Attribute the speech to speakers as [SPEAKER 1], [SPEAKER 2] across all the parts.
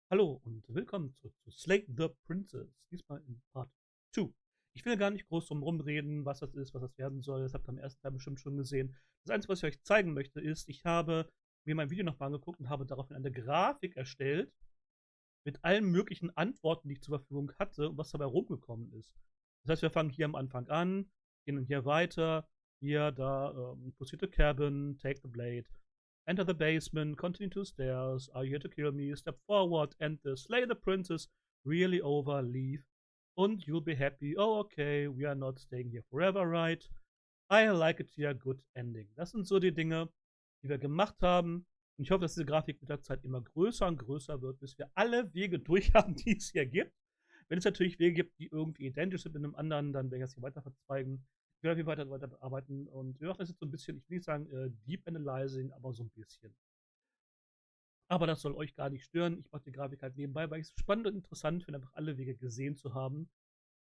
[SPEAKER 1] Hallo und willkommen zurück zu Slay the Princess, diesmal in Part 2. Ich will gar nicht groß drum rumreden, was das ist, was das werden soll. Das habt ihr am ersten Teil bestimmt schon gesehen. Das Einzige, was ich euch zeigen möchte, ist, ich habe mir mein Video nochmal angeguckt und habe daraufhin eine Grafik erstellt mit allen möglichen Antworten, die ich zur Verfügung hatte und was dabei rumgekommen ist. Das heißt, wir fangen hier am Anfang an, gehen hier weiter, hier, da, proceed to cabin, take the blade, enter the basement, continue to stairs, are you here to kill me, step forward, enter, slay the princess, really over, leave, und you'll be happy, oh okay, we are not staying here forever, right? I like it here, good ending. Das sind so die Dinge, die wir gemacht haben. Und ich hoffe, dass diese Grafik mit der Zeit immer größer und größer wird, bis wir alle Wege durch haben, die es hier gibt. Wenn es natürlich Wege gibt, die irgendwie identisch sind mit einem anderen, dann werde ich das hier weiter verzweigen. Ich werde hier weiter bearbeiten und wir machen das jetzt so ein bisschen, ich will nicht sagen Deep Analyzing, aber so ein bisschen. Aber das soll euch gar nicht stören. Ich mache die Grafik halt nebenbei, weil ich es spannend und interessant finde, einfach alle Wege gesehen zu haben.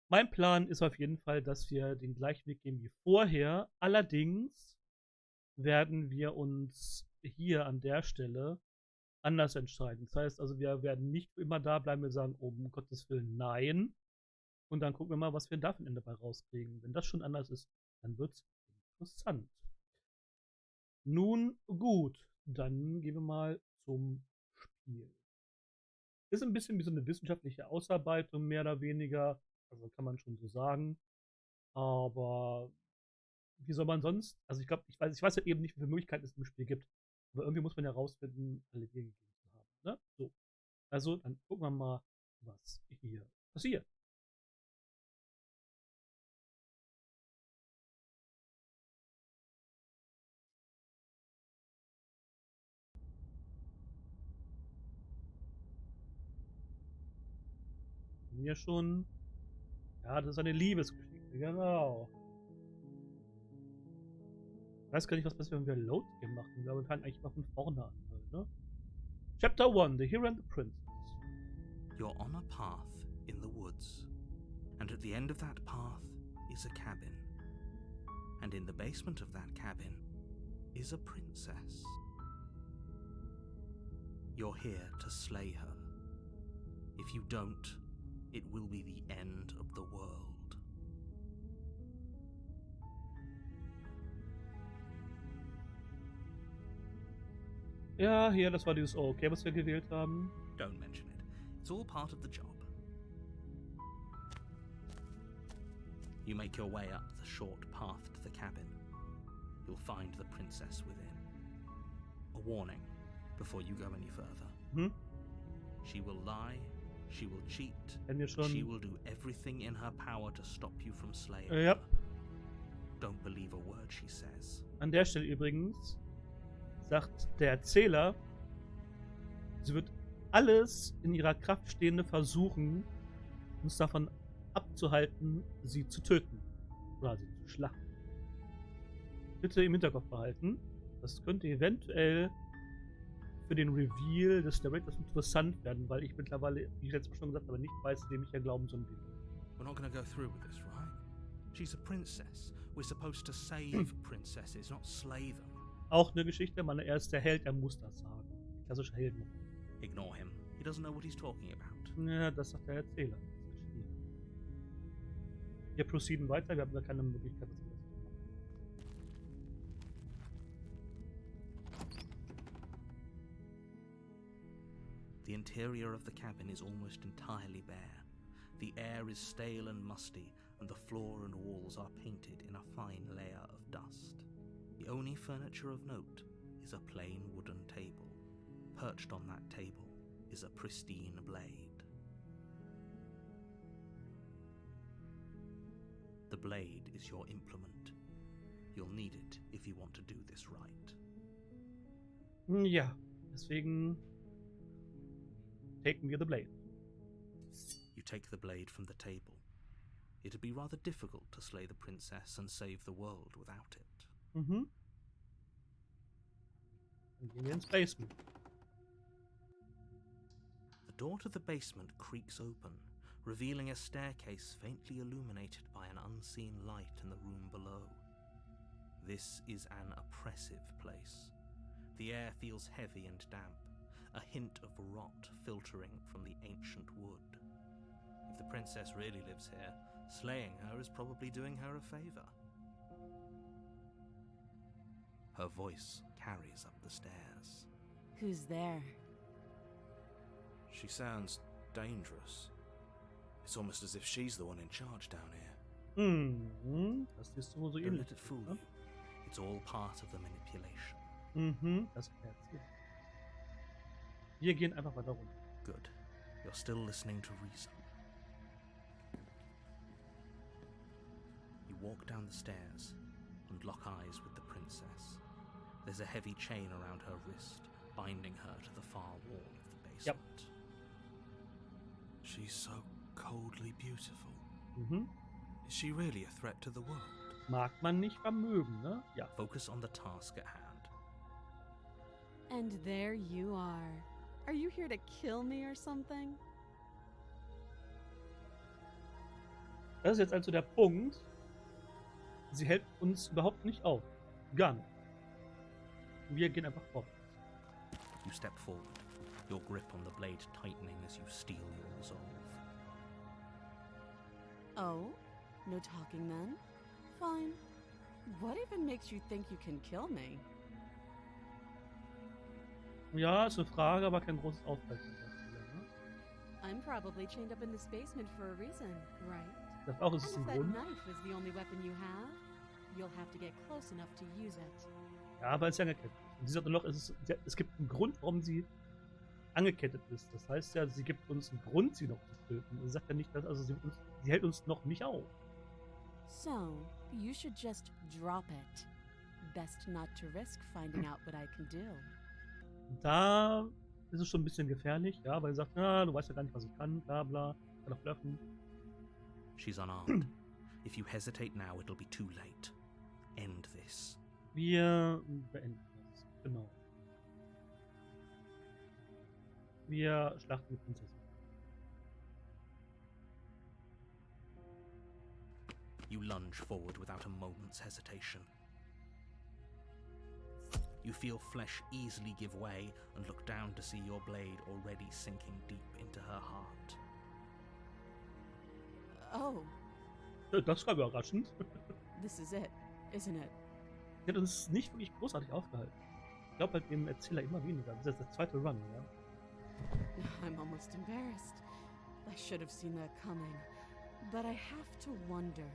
[SPEAKER 1] Mein Plan ist auf jeden Fall, dass wir den gleichen Weg gehen wie vorher. Allerdings werden wir uns hier an der Stelle anders entscheiden. Das heißt also, wir werden nicht immer da bleiben, wir sagen, oh, um Gottes Willen, nein. Und dann gucken wir mal, was wir da für ein Ende bei rauskriegen. Wenn das schon anders ist, dann wird es interessant. Nun gut, dann gehen wir mal zum Spiel. Ist ein bisschen wie so eine wissenschaftliche Ausarbeitung, mehr oder weniger. Also kann man schon so sagen. Aber wie soll man sonst? Also ich glaube, ich weiß halt eben nicht, wie viele Möglichkeiten es im Spiel gibt. Aber irgendwie muss man ja rausfinden, alle Wege gegeben zu haben. Ne? So. Also, dann gucken wir mal, was hier passiert. Hier schon. Ja, das ist eine Liebesgeschichte, genau. Ich weiß gar nicht, was passiert, wenn wir Load Game machen. Ich glaube, wir fangen eigentlich mal von vorne an. Ne? Chapter 1, The Hero and the Princess.
[SPEAKER 2] You're on a path in the woods, and at the end of that path is a cabin. And in the basement of that cabin is a princess. You're here to slay her. If you don't, it will be the end of the world.
[SPEAKER 1] Ja, hier, das war dieses Okay, was wir gewählt haben.
[SPEAKER 2] Don't mention it. It's all part of the job. You make your way up the short path to the cabin. You'll find the princess within. A warning before you go any further.
[SPEAKER 1] Hm?
[SPEAKER 2] She will lie, she will cheat,
[SPEAKER 1] schon.
[SPEAKER 2] She will do everything in her power to stop you from slaying
[SPEAKER 1] Ja.
[SPEAKER 2] her. Don't believe a word she says.
[SPEAKER 1] An der Stelle übrigens sagt der Erzähler, sie wird alles in ihrer Kraft Stehende versuchen, uns davon abzuhalten, sie zu töten. Oder sie zu schlachten. Bitte im Hinterkopf behalten. Das könnte eventuell für den Reveal des Narrators interessant werden, weil ich mittlerweile, wie ich letztes Mal schon gesagt habe, nicht weiß, wem ich ja glauben soll.
[SPEAKER 2] We're not gonna go through with this, right? She's a princess. We're supposed to save princesses, not slay them.
[SPEAKER 1] Auch eine Geschichte, man, er ist der Held, er muss das sagen. Klassischer Helden.
[SPEAKER 2] Ignore him. He doesn't know what he's talking about.
[SPEAKER 1] Ja, das sagt der Erzähler. Wir proceeden weiter, wir haben da keine Möglichkeit, das anders zu machen.
[SPEAKER 2] The interior of the cabin is almost entirely bare. The air is stale and musty, and the floor and walls are painted in a fine layer of dust. The only furniture of note is a plain wooden table. Perched on that table is a pristine blade. The blade is your implement. You'll need it if you want to do this right.
[SPEAKER 1] Ja, deswegen taken wir the blade.
[SPEAKER 2] You take the blade from the table. It'd be rather difficult to slay the princess and save the world without it.
[SPEAKER 1] Mhm. Dann gehen wir ins Basement.
[SPEAKER 2] The door to the basement creaks open, revealing a staircase faintly illuminated by an unseen light in the room below. This is an oppressive place. The air feels heavy and damp. A hint of rot fills filtering from the ancient wood. If the princess really lives here, slaying her is probably doing her a favor. Her voice carries up the stairs.
[SPEAKER 3] Who's there?
[SPEAKER 2] She sounds dangerous. It's almost as if she's the one in charge down here.
[SPEAKER 1] Das ist so
[SPEAKER 2] Don't
[SPEAKER 1] ähnlich.
[SPEAKER 2] let it fool you. It's all part of the manipulation.
[SPEAKER 1] Das erzählt. Wir gehen einfach weiter runter.
[SPEAKER 2] Good. You're still listening to reason. You walk down the stairs and lock eyes with the princess. There's a heavy chain around her wrist, binding her to the far wall of the basement. She's so coldly beautiful. Is she really a threat to the world?
[SPEAKER 1] Mag man nicht vermögen, ne? Ja.
[SPEAKER 2] Focus on the task at hand.
[SPEAKER 3] And there you are. Are you here to kill me or something?
[SPEAKER 1] Das ist jetzt also der Punkt. Sie hält uns überhaupt nicht auf. Gar nicht. Wir gehen einfach vorwärts.
[SPEAKER 2] You step forward, your grip on the blade tightening as you steel your resolve.
[SPEAKER 3] Oh? No talking then? Fine. What even makes you think you can kill me?
[SPEAKER 1] Ja, ist eine Frage, aber kein großes Ausbrechen. Ne?
[SPEAKER 3] I'm probably chained up in this basement for a reason, right?
[SPEAKER 1] Das auch ist es
[SPEAKER 3] And
[SPEAKER 1] ein
[SPEAKER 3] if that
[SPEAKER 1] Grund.
[SPEAKER 3] knife is the only weapon you have, you'll have to get close enough to use it.
[SPEAKER 1] Ja, aber es ist ja angekettet. Und sie sagt noch, es gibt einen Grund, warum sie angekettet ist. Das heißt ja, sie gibt uns einen Grund, sie noch zu töten. Sie sagt ja nicht, dass, also sie hält uns noch nicht auf.
[SPEAKER 3] So, you should just drop it. Best not to risk finding out what I can do.
[SPEAKER 1] Und da ist es schon ein bisschen gefährlich, ja, weil sie sagt, na, du weißt ja gar nicht, was ich kann, bla bla, kann auch blöffen.
[SPEAKER 2] She's unarmed. If you hesitate now, it'll be too late. End this.
[SPEAKER 1] Wir beenden das, genau. Wir schlachten die Prinzessin.
[SPEAKER 2] You lunge forward without a moment's hesitation. You feel flesh easily give way and look down to see your blade already sinking deep into her heart.
[SPEAKER 3] Oh,
[SPEAKER 1] Das war überraschend.
[SPEAKER 3] this is it, isn't it?
[SPEAKER 1] Sie hat uns nicht wirklich großartig aufgehalten. Ich glaube halt dem Erzähler immer weniger. Das ist jetzt der zweite Run, ja.
[SPEAKER 3] I'm almost embarrassed. I should have seen that coming. But I have to wonder,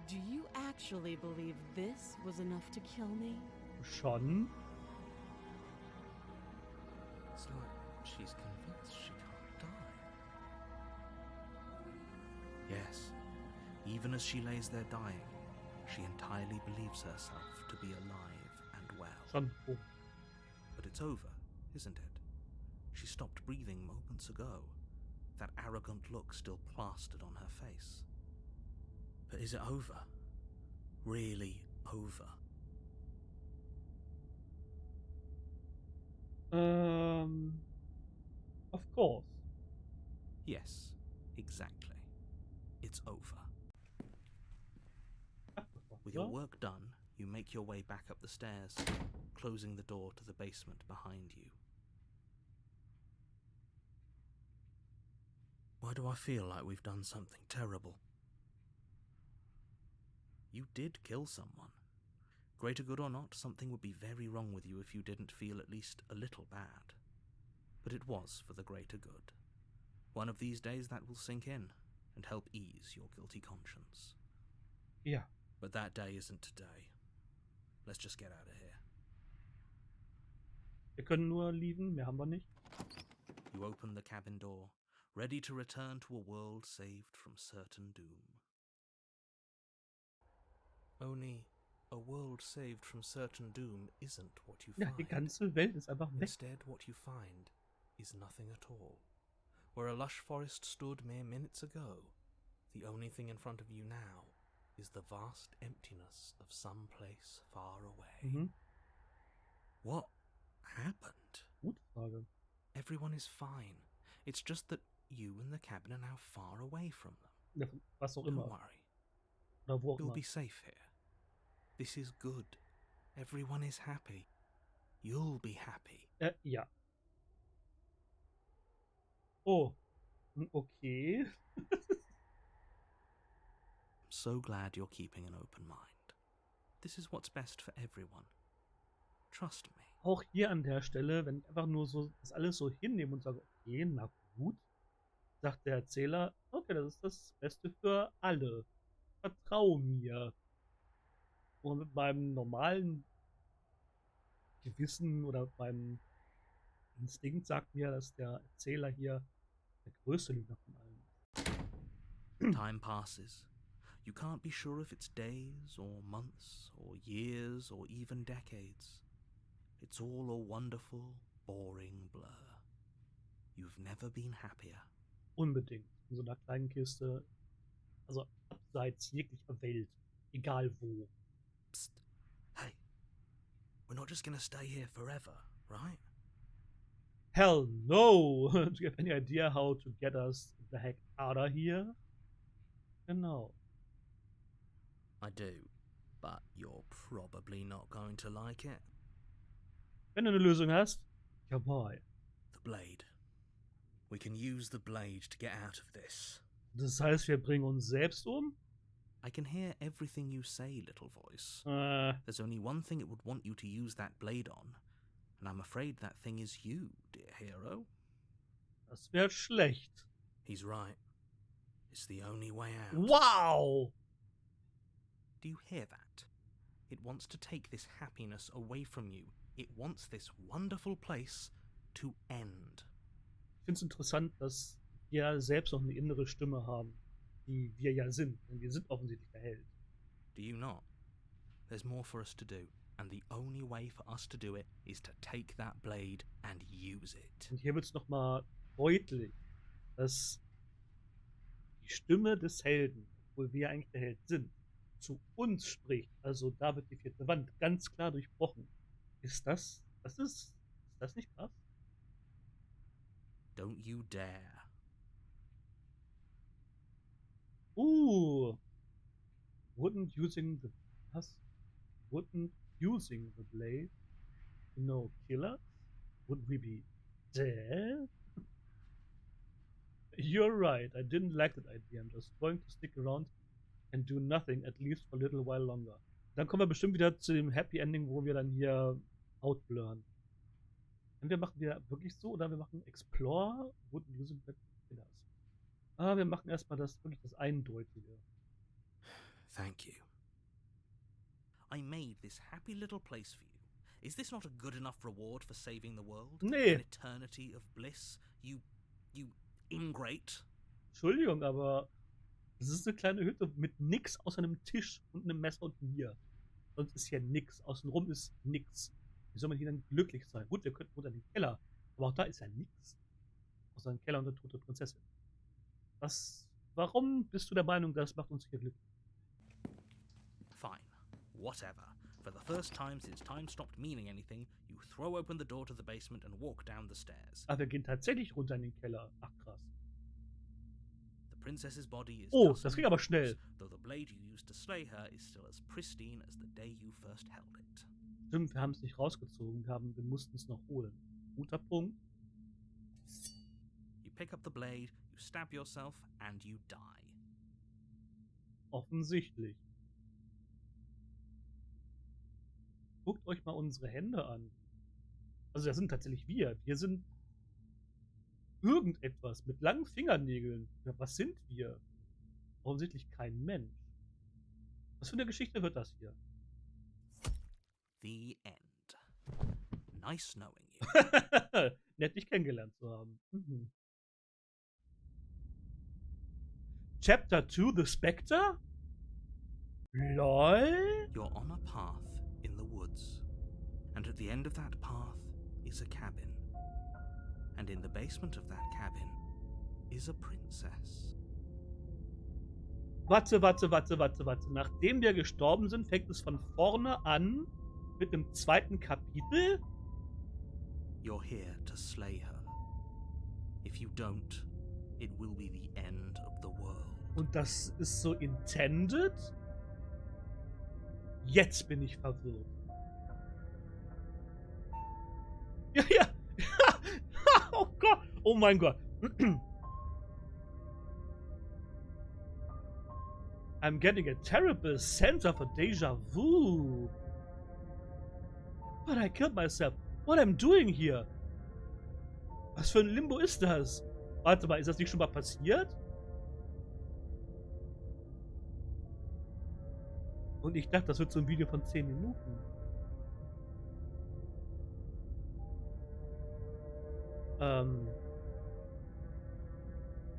[SPEAKER 3] do you actually believe this was enough to kill me?
[SPEAKER 1] Schon.
[SPEAKER 2] It's like she's convinced she can't die. Yes, even as she lays there dying, she entirely believes herself to be alive and well.
[SPEAKER 1] Schon. Oh.
[SPEAKER 2] But it's over, isn't it? She stopped breathing moments ago, that arrogant look still plastered on her face. But is it over? Really over?
[SPEAKER 1] Of course.
[SPEAKER 2] Yes, exactly. It's over. With your work done, you make your way back up the stairs, closing the door to the basement behind you. Why do I feel like we've done something terrible? You did kill someone. Greater good or not, something would be very wrong with you if you didn't feel at least a little bad. But it was for the greater good. One of these days that will sink in and help ease your guilty conscience.
[SPEAKER 1] Ja.
[SPEAKER 2] But that day isn't today. Let's just get out of here.
[SPEAKER 1] Wir können nur lieben, mehr haben wir nicht.
[SPEAKER 2] You open the cabin door, ready to return to a world saved from certain doom. Only a world saved from certain doom isn't what you
[SPEAKER 1] Ja,
[SPEAKER 2] find.
[SPEAKER 1] die ganze Welt ist einfach weg.
[SPEAKER 2] Instead, what you find is nothing at all. Where a lush forest stood mere minutes ago, the only thing in front of you now is the vast emptiness of some place far away. What happened?
[SPEAKER 1] Gute Frage.
[SPEAKER 2] Everyone is fine. It's just that you and the cabin are now far away from them.
[SPEAKER 1] Ja, was auch
[SPEAKER 2] Don't
[SPEAKER 1] immer.
[SPEAKER 2] worry.
[SPEAKER 1] Oder wo auch
[SPEAKER 2] You'll
[SPEAKER 1] immer.
[SPEAKER 2] be safe here. This is good. Everyone is happy. You'll be happy.
[SPEAKER 1] Ja. Oh, okay.
[SPEAKER 2] I'm so glad you're keeping an open mind. This is what's best for everyone. Trust me.
[SPEAKER 1] Auch hier an der Stelle, wenn ich einfach nur so das alles so hinnehme und sage, okay, na gut, sagt der Erzähler, okay, das ist das Beste für alle. Vertrau mir. Und mit meinem normalen Gewissen oder meinem Instinkt sagt mir, dass der Erzähler hier der größte Lügner von allen ist.
[SPEAKER 2] Time passes. You can't be sure if it's days or months or years or even decades. It's all a wonderful, boring blur. You've never been happier.
[SPEAKER 1] Unbedingt. In so einer kleinen Kiste. Also abseits jeglicher Welt. Egal wo.
[SPEAKER 2] Psst. Hey. We're not just gonna stay here forever, right?
[SPEAKER 1] Hell no! Do you have any idea how to get us the heck out of here? Genau.
[SPEAKER 2] I do, but you're probably not going to like it.
[SPEAKER 1] Wenn du eine Lösung hast, jawohl.
[SPEAKER 2] The blade. We can use the blade to get out of this.
[SPEAKER 1] Das heißt, wir bringen uns selbst um?
[SPEAKER 2] I can hear everything you say, little voice.
[SPEAKER 1] There's
[SPEAKER 2] There's only one thing it would want you to use that blade on, and I'm afraid that thing is you, dear hero.
[SPEAKER 1] Das wäre schlecht.
[SPEAKER 2] He's right. It's the only way out.
[SPEAKER 1] Wow!
[SPEAKER 2] Do you hear that? It wants to take this happiness away from you. It wants this wonderful place to end.
[SPEAKER 1] Ich finde es interessant, dass wir selbst noch eine innere Stimme haben, die wir ja sind. Denn wir sind offensichtlich der Held.
[SPEAKER 2] Do you not? There's more for us to do, and the only way for us to do it is to take that blade and use it.
[SPEAKER 1] Und hier wird es nochmal deutlich, dass die Stimme des Helden, obwohl wir eigentlich der Held sind, zu uns spricht. Also da wird die vierte Wand ganz klar durchbrochen. Ist das nicht krass?
[SPEAKER 2] Don't you dare.
[SPEAKER 1] Wouldn't using the blade, kill us? Wouldn't we be dead? You're right. I didn't like that idea. I'm just going to stick around and do nothing, at least for a little while longer. Dann kommen wir bestimmt wieder zu dem Happy Ending, wo wir dann hier outblurren. Entweder machen wir wirklich so oder wir machen Explore, wouldn't using the killers. Wir machen erstmal das Eindeutige.
[SPEAKER 2] Thank you. I made this happy little place for you. Is this not a good enough reward for saving the world?
[SPEAKER 1] Nee.
[SPEAKER 2] An eternity of bliss? You ingrate.
[SPEAKER 1] Entschuldigung, aber das ist eine kleine Hütte mit nix außer einem Tisch und einem Messer und einem Bier. Sonst ist hier nix. Außenrum ist nix. Wie soll man hier dann glücklich sein? Gut, wir könnten unter den Keller. Aber auch da ist ja nix. Außer ein Keller und eine tote Prinzessin. Warum bist du der Meinung, das macht uns hier glücklich?
[SPEAKER 2] Fine. Whatever. For the first time since time stopped meaning anything, you throw open the door to the basement and walk down the stairs.
[SPEAKER 1] Wir gehen tatsächlich runter in den Keller. Ach, krass.
[SPEAKER 2] The princess's body is
[SPEAKER 1] Oh,
[SPEAKER 2] dust
[SPEAKER 1] das ging
[SPEAKER 2] and
[SPEAKER 1] aber schnell.
[SPEAKER 2] bones, though the blade you used to slay her is still as pristine as the day you first held it.
[SPEAKER 1] Stimmt, wir haben es nicht rausgezogen. Wir mussten es noch holen. Guter Punkt.
[SPEAKER 2] You pick up the blade, you stab yourself, and you die.
[SPEAKER 1] Offensichtlich. Guckt euch mal unsere Hände an. Also das sind tatsächlich wir. Wir sind irgendetwas mit langen Fingernägeln. Ja, was sind wir? Offensichtlich kein Mensch. Was für eine Geschichte wird das hier?
[SPEAKER 2] The end. Nice knowing you.
[SPEAKER 1] Nett, dich kennengelernt zu haben. Mhm. Chapter 2, The Spectre? LOL?
[SPEAKER 2] You're on a path in the woods, and at the end of that path is a cabin. And in the basement of that cabin is a princess.
[SPEAKER 1] Warte. Nachdem wir gestorben sind, fängt es von vorne an mit dem zweiten Kapitel?
[SPEAKER 2] You're here to slay her. If you don't, it will be the end of the world.
[SPEAKER 1] Und das ist so intended? Jetzt bin ich verwirrt. Ja. Oh Gott. Oh mein Gott. I'm getting a terrible sense of a deja vu. But I killed myself. What I'm doing here? Was für ein Limbo ist das? Warte mal, ist das nicht schon mal passiert? Und ich dachte, das wird so ein Video von 10 Minuten.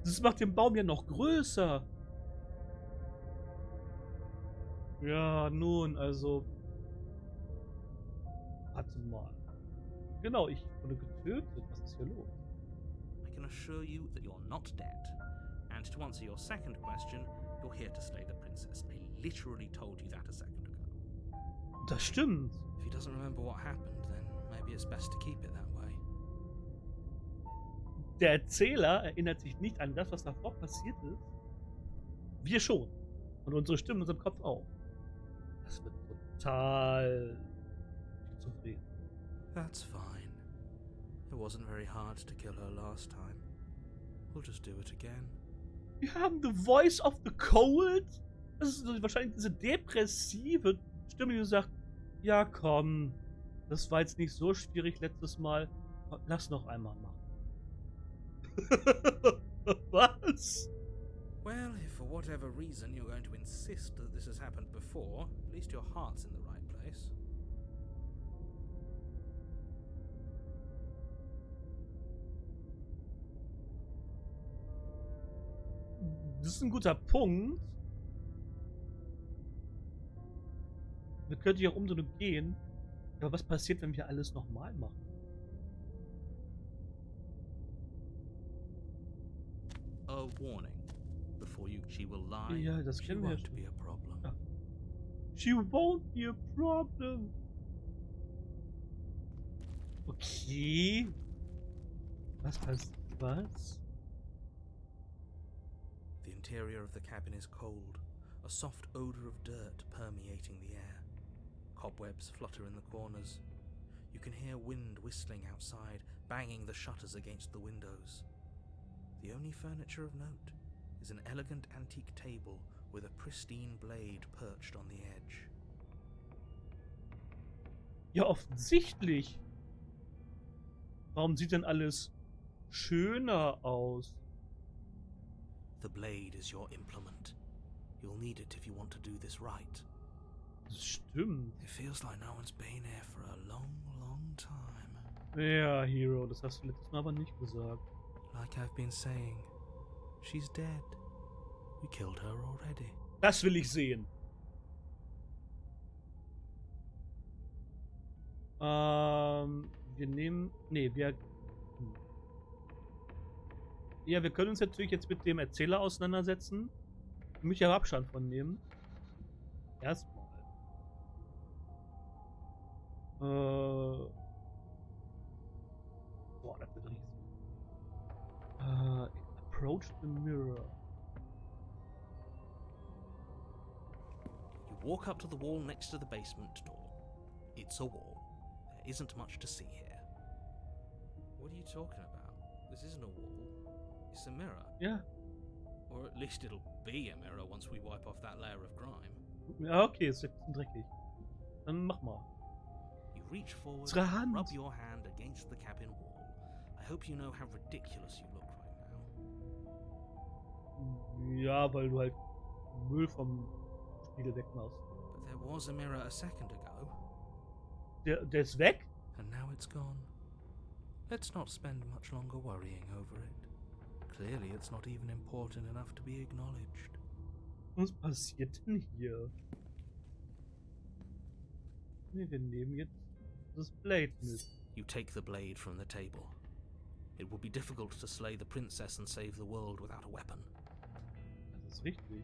[SPEAKER 1] Das macht den Baum ja noch größer. Ja, nun, also... Warte mal. Genau, ich wurde getötet. Was ist hier los?
[SPEAKER 2] I can assure you that you're not dead. And to answer your second question, you're here to slay the princess. I literally told you that a second ago.
[SPEAKER 1] Das stimmt.
[SPEAKER 2] If he doesn't remember what happened, then maybe it's best to keep it that way.
[SPEAKER 1] Der Erzähler erinnert sich nicht an das, was davor passiert ist. Wir schon. Und unsere Stimmen in unserem Kopf auch. Das wird total zufrieden.
[SPEAKER 2] That's fine. It wasn't very hard to kill her last time. We'll just do it again.
[SPEAKER 1] Wir haben The Voice of the Cold. Das ist wahrscheinlich diese depressive Stimme, die sagt, ja komm, das war jetzt nicht so schwierig letztes Mal. Lass noch einmal machen. Was?
[SPEAKER 2] Well, if for whatever reason you're going to insist that this has happened before, at least your heart's in the right place.
[SPEAKER 1] Das ist ein guter Punkt. Wir könnten ja auch gehen. Aber was passiert, wenn wir alles nochmal machen?
[SPEAKER 2] A warning. Before you, she will lie.
[SPEAKER 1] Ja, das
[SPEAKER 2] She
[SPEAKER 1] kennen wir ja
[SPEAKER 2] won't
[SPEAKER 1] schon.
[SPEAKER 2] be a problem.
[SPEAKER 1] Ja. She won't be a problem. Okay. Was passiert? Was?
[SPEAKER 2] The interior of the cabin is cold, a soft odor of dirt permeating the air. Cobwebs flutter in the corners. You can hear wind whistling outside, banging the shutters against the windows. The only furniture of note is an elegant antique table with a pristine blade perched on the edge.
[SPEAKER 1] Ja, offensichtlich. Warum sieht denn alles schöner aus?
[SPEAKER 2] The blade is your implement. You'll need it if you want to do this right.
[SPEAKER 1] Das stimmt.
[SPEAKER 2] It feels like no one's been here for a long, long time.
[SPEAKER 1] Ja, Hero, das hast du letztes Mal aber nicht gesagt.
[SPEAKER 2] Like I've been saying, she's dead. We killed her already.
[SPEAKER 1] Das will ich sehen. Wir nehmen... Nee, wir... Ja, wir können uns natürlich jetzt mit dem Erzähler auseinandersetzen. Ich möchte aber Abstand von nehmen. Erstmal. Boah, das wird riesig. Approach the mirror.
[SPEAKER 2] You walk up to the wall next to the basement door. It's a wall. There isn't much to see here. What are you talking about? This isn't a wall. It's a mirror.
[SPEAKER 1] Ja.
[SPEAKER 2] Or at least it'll be a mirror once we wipe off that layer of grime.
[SPEAKER 1] Ja, okay, ist jetzt dreckig. Dann mach mal.
[SPEAKER 2] You reach forward,
[SPEAKER 1] Unsere Hand.
[SPEAKER 2] rub your hand against the cabin wall. I hope you know how ridiculous you look right now.
[SPEAKER 1] Ja, weil du halt Müll vom Spiegel wegmachst.
[SPEAKER 2] But there was a mirror a second ago,
[SPEAKER 1] Der ist weg?
[SPEAKER 2] and now it's gone. Let's not spend much longer worrying over it. Clearly it's not even important enough to be acknowledged.
[SPEAKER 1] Was passiert denn hier? Nee, wir nehmen jetzt das Blade mit.
[SPEAKER 2] You take the blade from the table. It will be difficult to slay the princess and save the world without a weapon.
[SPEAKER 1] Das ist richtig.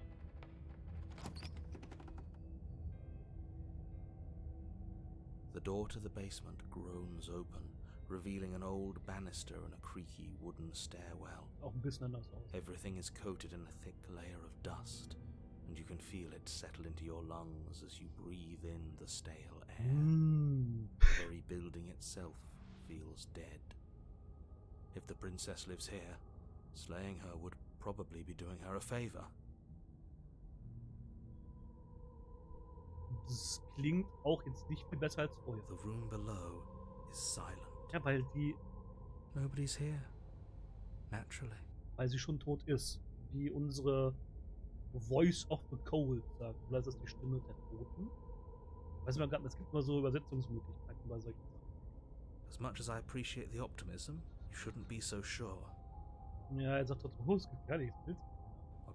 [SPEAKER 2] The door to the basement groans open, revealing an old banister and a creaky wooden stairwell.
[SPEAKER 1] Auch ein bisschen anders aus.
[SPEAKER 2] Everything is coated in a thick layer of dust, and you can feel it settle into your lungs as you breathe in the stale air. The very building itself feels dead. If the princess lives here, Slaying her would probably be doing her a favor.
[SPEAKER 1] Das klingt auch jetzt nicht viel besser als vorher.
[SPEAKER 2] The room below is silent.
[SPEAKER 1] Ja, weil
[SPEAKER 2] Nobody's here. Naturally.
[SPEAKER 1] weil sie schon tot ist. Wie unsere Voice of the Cold sagt. Oder ist das die Stimme der Toten? Weiß man gar nicht, es gibt immer so Übersetzungsmöglichkeiten bei solchen Sachen.
[SPEAKER 2] As much as I appreciate the optimism, you shouldn't be so sure.
[SPEAKER 1] Ja, er sagt doch, oh, es gibt gar nichts.
[SPEAKER 2] I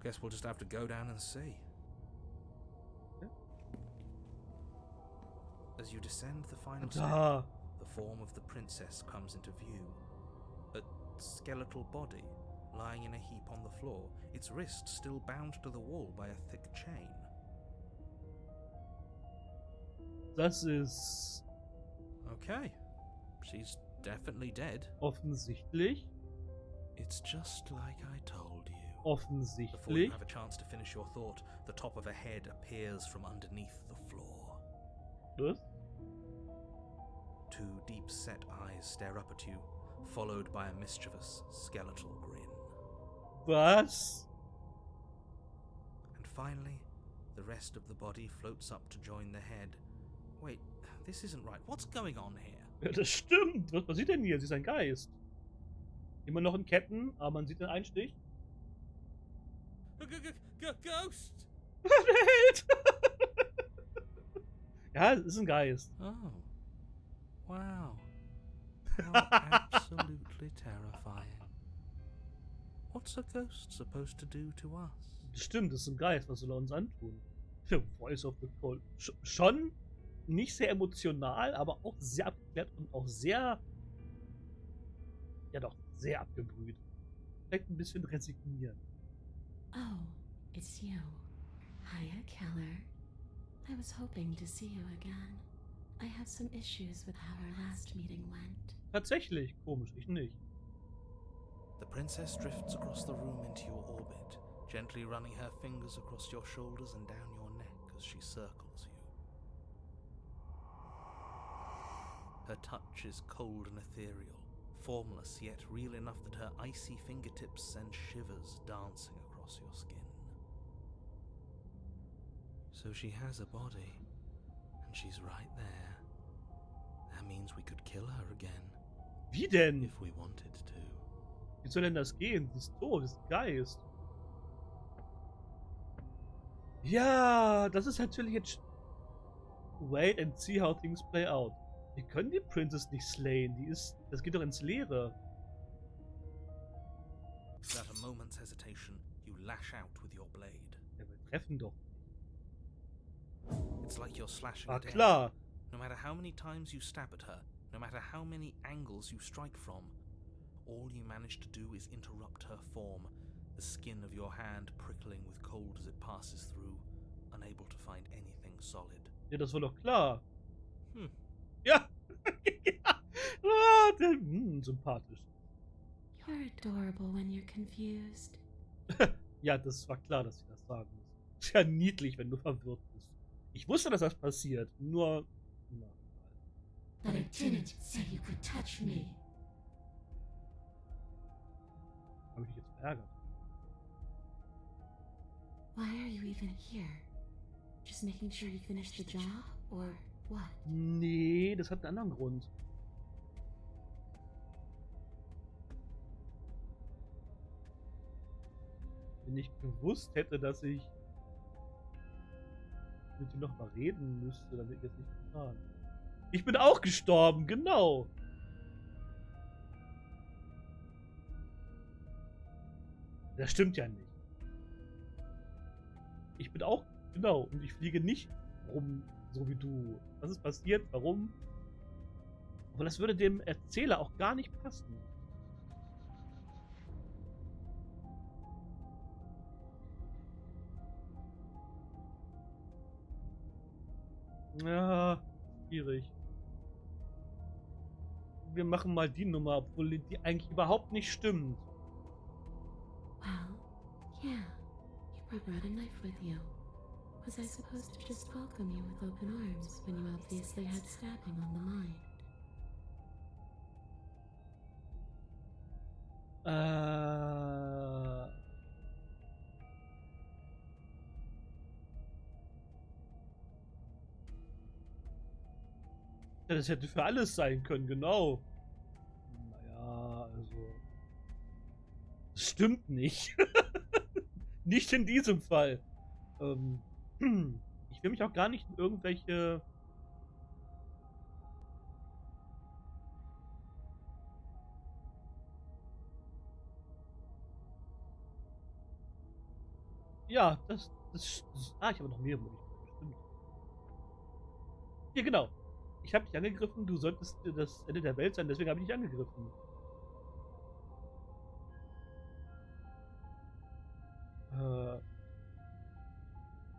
[SPEAKER 2] guess we'll just have to go down and see.
[SPEAKER 1] Okay.
[SPEAKER 2] As you descend the final
[SPEAKER 1] Da!
[SPEAKER 2] step, the form of the princess comes into view. A skeletal body, lying in a heap on the floor, its wrist still bound to the wall by a thick chain.
[SPEAKER 1] Das ist
[SPEAKER 2] Okay, she's definitely dead.
[SPEAKER 1] offensichtlich.
[SPEAKER 2] It's just like I told you. Before you
[SPEAKER 1] Offensichtlich.
[SPEAKER 2] have a chance to finish your thought, the top of a head appears from underneath the floor.
[SPEAKER 1] Was?
[SPEAKER 2] Two deep-set eyes stare up at you, followed by a mischievous, skeletal grin.
[SPEAKER 1] Was?
[SPEAKER 2] And finally, the rest of the body floats up to join the head. Wait, this isn't right. What's going on here?
[SPEAKER 1] Ja, das stimmt. Was passiert denn hier? Sie ist ein Geist. Immer noch in Ketten, aber man sieht den Einstich.
[SPEAKER 2] Ghost!
[SPEAKER 1] Welt! Ja, es ist ein Geist.
[SPEAKER 2] Oh. Wow. How absolutely terrifying. What's a ghost supposed to do to us?
[SPEAKER 1] Stimmt, es ist ein Geist. Was soll er uns antun? Voice of the Cold. Schon nicht sehr emotional, aber auch sehr abgeklärt und auch sehr. Ja, doch, sehr abgebrüht. Vielleicht ein bisschen resigniert.
[SPEAKER 3] Oh, it's you. Hiya, Keller. I was hoping to see you again. I have some issues with how our last meeting went.
[SPEAKER 1] Tatsächlich, komisch, ich nicht.
[SPEAKER 2] The princess drifts across the room into your orbit, gently running her fingers across your shoulders and down your neck as she circles you. Her touch is cold and ethereal, formless yet real enough that her icy fingertips send shivers dancing across your skin. So she has a body, and she's right there. That means we could kill her again,
[SPEAKER 1] Wie denn?
[SPEAKER 2] if we wanted to.
[SPEAKER 1] Wie soll denn das gehen? Sie ist tot, sie ist ein Geist. Ja, das ist natürlich jetzt. Wait and see how things play out. Wir können die Princess nicht slayen. Das geht doch ins Leere.
[SPEAKER 2] Without a moment's hesitation, you lash out with your blade.
[SPEAKER 1] Ja, wir treffen doch.
[SPEAKER 2] It's like you're slashing
[SPEAKER 1] War
[SPEAKER 2] at air.
[SPEAKER 1] klar.
[SPEAKER 2] No matter how many times you stab at her, no matter how many angles you strike from, all you manage to do is interrupt her form, the skin of your hand prickling with cold as it passes through, unable to find anything solid.
[SPEAKER 1] Ja, das war doch klar.
[SPEAKER 2] Hm.
[SPEAKER 1] Ja. Ah, sympathisch.
[SPEAKER 3] You're adorable when you're confused.
[SPEAKER 1] Ja, das war klar, dass ich das sagen muss. Ist ja niedlich, wenn du verwirrt bist. Ich wusste, dass das passiert. Nur. Na.
[SPEAKER 3] But I didn't say you could touch me.
[SPEAKER 1] Habe ich dich jetzt verärgert?
[SPEAKER 3] Why are you even here? Just making sure you finish the job? Or what?
[SPEAKER 1] Nee, das hat einen anderen Grund. Wenn ich gewusst hätte, dass ich mit ihm noch mal reden müsste, dann hätte ich das nicht getan. Ich bin auch gestorben, genau. Das stimmt ja nicht. Ich bin auch, genau, und ich fliege nicht rum, so wie du. Was ist passiert? Warum? Aber das würde dem Erzähler auch gar nicht passen. Ja, schwierig. Wir machen mal die Nummer, obwohl die eigentlich überhaupt nicht stimmt.
[SPEAKER 3] Well, yeah. You brought a knife with you. Was I supposed to just welcome you with open arms when you obviously had stabbing on the mind?
[SPEAKER 1] Ja, das hätte für alles sein können, genau. Naja, also. Das stimmt nicht. Nicht in diesem Fall. Ich will mich auch gar nicht in irgendwelche. Ja, ich habe noch mehrere Möglichkeiten. Stimmt. Hier, genau. Ich habe dich angegriffen, du solltest das Ende der Welt sein, deswegen habe ich dich angegriffen.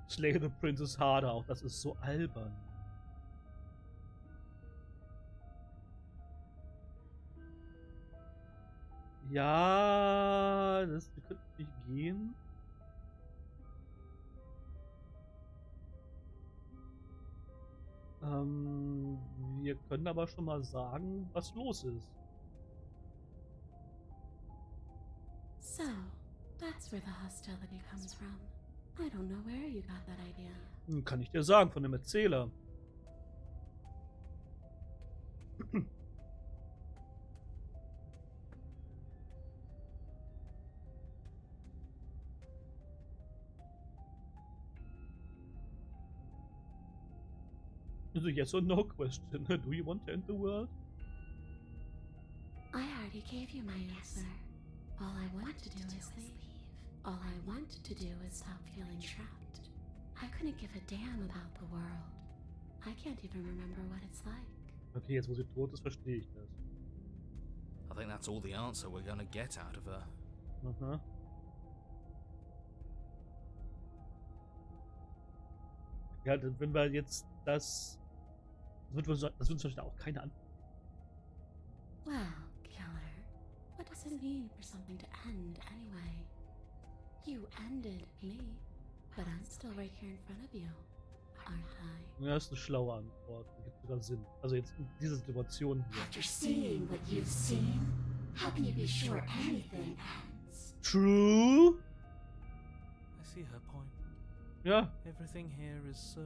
[SPEAKER 1] Slay the Princess harder, auch das ist so albern. Ja, das könnte nicht gehen. Wir können aber schon mal sagen, was los ist.
[SPEAKER 3] So, that's where the hostility comes from. I don't know where you got that idea.
[SPEAKER 1] Kann ich dir sagen, von dem Erzähler. Also yes or no question. Do you want to end the world?
[SPEAKER 3] I already gave you my answer. All I want to do is leave. All I want to do is stop feeling trapped. I couldn't give a damn about the world. I can't even remember what it's like.
[SPEAKER 1] Okay, jetzt wo sie tot ist, verstehe ich das.
[SPEAKER 2] I think that's all the answer we're gonna get out of her.
[SPEAKER 1] Aha. Ja, wenn wir jetzt das wird uns wahrscheinlich auch keine Antwort.
[SPEAKER 3] Well, Keller, what does it mean for something to end anyway? You ended me, but I'm still right here in front of you, aren't I?
[SPEAKER 1] Ja, das ist eine schlaue Antwort. Das gibt sogar Sinn. Also jetzt in dieser Situation hier.
[SPEAKER 4] After seeing what you've seen, how can you be sure anything ends?
[SPEAKER 1] True?
[SPEAKER 2] I see her point.
[SPEAKER 1] Ja.
[SPEAKER 2] Everything here is so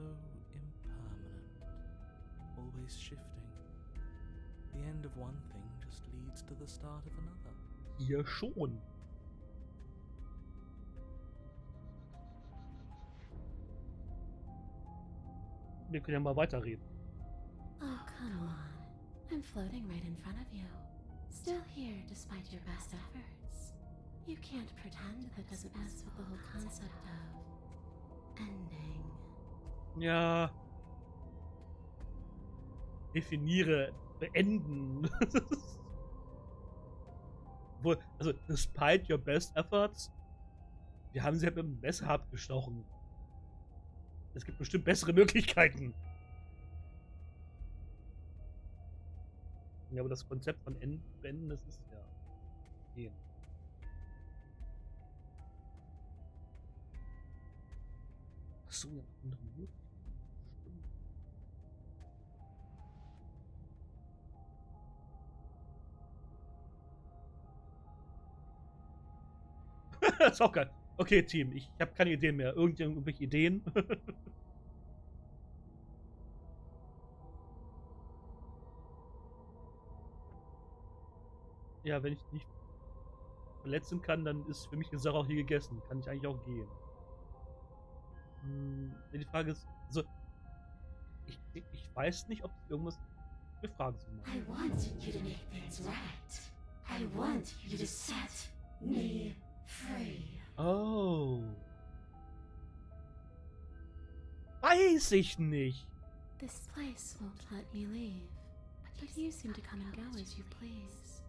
[SPEAKER 2] impermanent, always shifting. The end of one thing just leads to the start of another.
[SPEAKER 1] Hier schon. Wir können ja mal weiterreden.
[SPEAKER 3] Oh, come on. I'm floating right in front of you. Still here despite your best efforts. You can't pretend that doesn't mess with the whole concept of ending.
[SPEAKER 1] Ja. Definiere beenden. Wohl, also, despite your best efforts, wir haben sie halt mit dem Messer abgestochen. Es gibt bestimmt bessere Möglichkeiten. Ja, aber das Konzept von Beenden, das ist ja gehen. Achso, ja, andere Möglichkeiten. Stimmt. Das ist auch geil. Okay, Team, ich habe keine Ideen mehr. Irgendwelche Ideen? Ja, wenn ich nicht verletzen kann, dann ist für mich die Sache auch hier gegessen. Kann ich eigentlich auch gehen. Die Frage ist, also, ich weiß nicht, ob irgendwas. Wir fragen sie mal.
[SPEAKER 4] I want you to make things right. I want you to set me free.
[SPEAKER 1] Oh. Weiß ich nicht.
[SPEAKER 3] This place won't let me leave, but you seem to come and go as you please.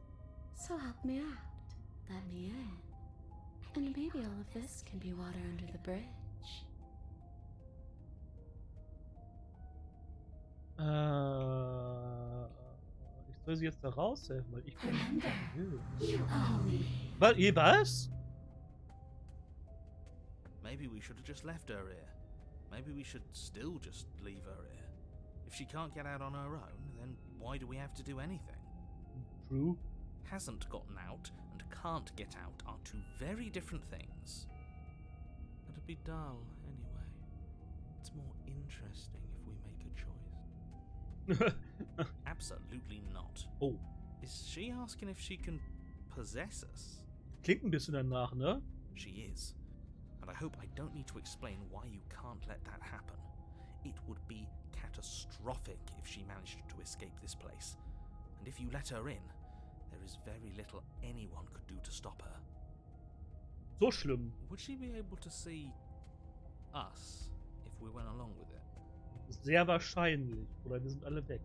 [SPEAKER 3] So help me out. Let me in. And maybe all of this can be water under the bridge.
[SPEAKER 1] Ich soll sie jetzt da raushelfen, weil ich bin.
[SPEAKER 4] Remember, you owe me.
[SPEAKER 1] Was?
[SPEAKER 2] Maybe we should have just left her here. Maybe we should still just leave her here. If she can't get out on her own, then why do we have to do anything?
[SPEAKER 1] True.
[SPEAKER 2] Hasn't gotten out and can't get out are two very different things. It'd be dull anyway. It's more interesting if we make a choice. Absolutely not.
[SPEAKER 1] Oh,
[SPEAKER 2] Is she asking if she can possess us?
[SPEAKER 1] klingt ein bisschen danach, ne?
[SPEAKER 2] She is. And I hope I don't need to explain why you can't let that happen. It would be catastrophic if she managed to escape this place. And if you let her in, there is very little anyone could do to stop her.
[SPEAKER 1] So schlimm.
[SPEAKER 2] Would she be able to see us if we went along with it?
[SPEAKER 1] Sehr wahrscheinlich. Oder wir sind alle weg.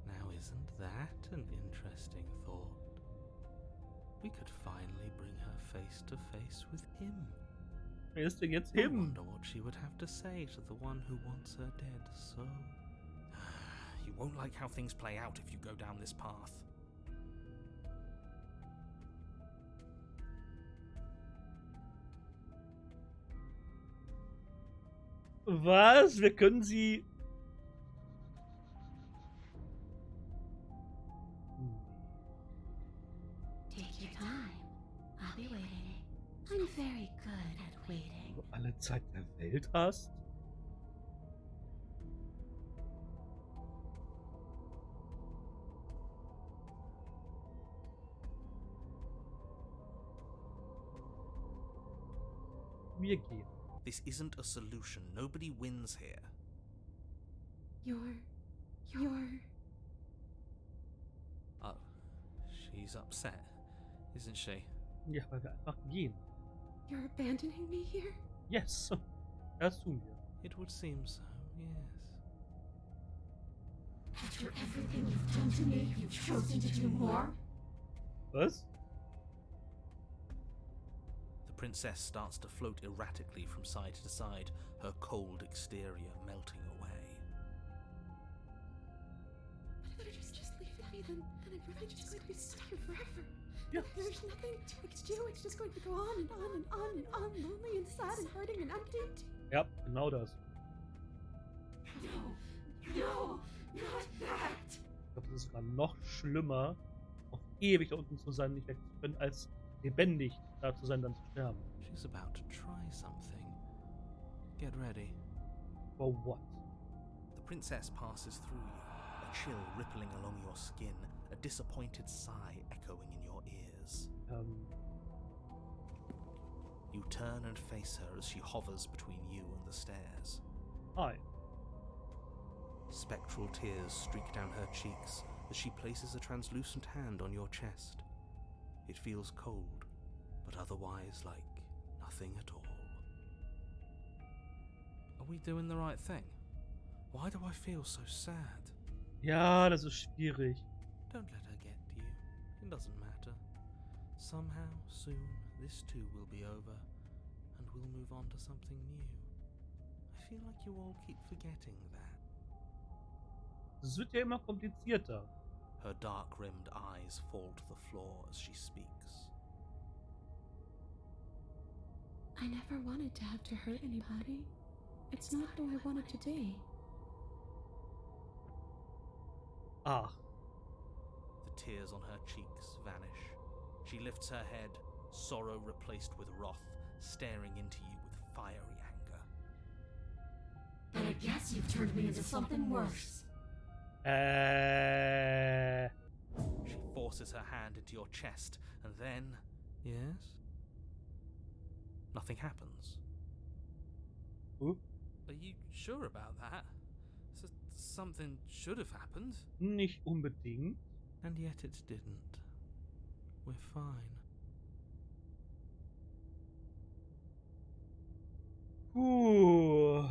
[SPEAKER 2] Now isn't that an interesting thought? We could finally bring her face to face with him.
[SPEAKER 1] Wer ist denn jetzt
[SPEAKER 2] I
[SPEAKER 1] him?
[SPEAKER 2] wonder what she would have to say to the one who wants her dead so... You won't like how things play out if you go down this path.
[SPEAKER 1] Was? Wir können sie...
[SPEAKER 4] Take your time. I'll be waiting. I'm very good at waiting.
[SPEAKER 1] Du alle Zeit der Welt hast? Wir gehen.
[SPEAKER 2] This isn't a solution. Nobody wins here.
[SPEAKER 3] You're...
[SPEAKER 2] Oh, she's upset, isn't she?
[SPEAKER 1] Ja, weil wir einfach gehen.
[SPEAKER 3] You're abandoning me here?
[SPEAKER 1] Yes. Das tun wir.
[SPEAKER 2] It would seem so, yes.
[SPEAKER 4] After everything you've done to me, you've chosen to do more?
[SPEAKER 1] Was?
[SPEAKER 2] The princess starts to float erratically from side to side, her cold exterior melting away.
[SPEAKER 3] But if I just leave me, then I'm just going to be stuck here forever.
[SPEAKER 1] Yeah.
[SPEAKER 3] There's nothing to do. It's just going to go on and on and on and on, lonely and sad and hurting and empty.
[SPEAKER 1] Ja, genau das.
[SPEAKER 4] No, not that.
[SPEAKER 1] Ich glaube, das ist sogar noch schlimmer, auf ewig da unten zu sein, nicht weg zu können, als lebendig da zu sein, dann zu sterben.
[SPEAKER 2] She's about to try something. Get ready.
[SPEAKER 1] For what?
[SPEAKER 2] The princess passes through you, a chill rippling along your skin, a disappointed sigh echoing in your ears. You turn and face her as she hovers between you and the stairs.
[SPEAKER 1] Hi.
[SPEAKER 2] Spectral tears streak down her cheeks as she places a translucent hand on your chest. It feels cold, but otherwise like nothing at all. Are we doing the right thing? Why do I feel so sad?
[SPEAKER 1] Ja, das ist schwierig.
[SPEAKER 2] Don't let her get to you. It doesn't matter. Somehow, soon, this too will be over, and we'll move on to something new. I feel like you all keep forgetting that.
[SPEAKER 1] Es wird ja immer komplizierter.
[SPEAKER 2] Her dark-rimmed eyes fall to the floor as she speaks.
[SPEAKER 3] I never wanted to have to hurt anybody. It's not who I wanted to be.
[SPEAKER 1] Ach,
[SPEAKER 2] The tears on her cheeks vanish. She lifts her head, sorrow replaced with wrath, staring into you with fiery anger.
[SPEAKER 4] But I guess you've turned me into something worse.
[SPEAKER 2] She forces her hand into your chest, and then... Yes? Nothing happens.
[SPEAKER 1] Huh?
[SPEAKER 2] Are you sure about that? Something should have happened.
[SPEAKER 1] Nicht unbedingt.
[SPEAKER 2] And yet it didn't. We're fine.
[SPEAKER 1] Puh.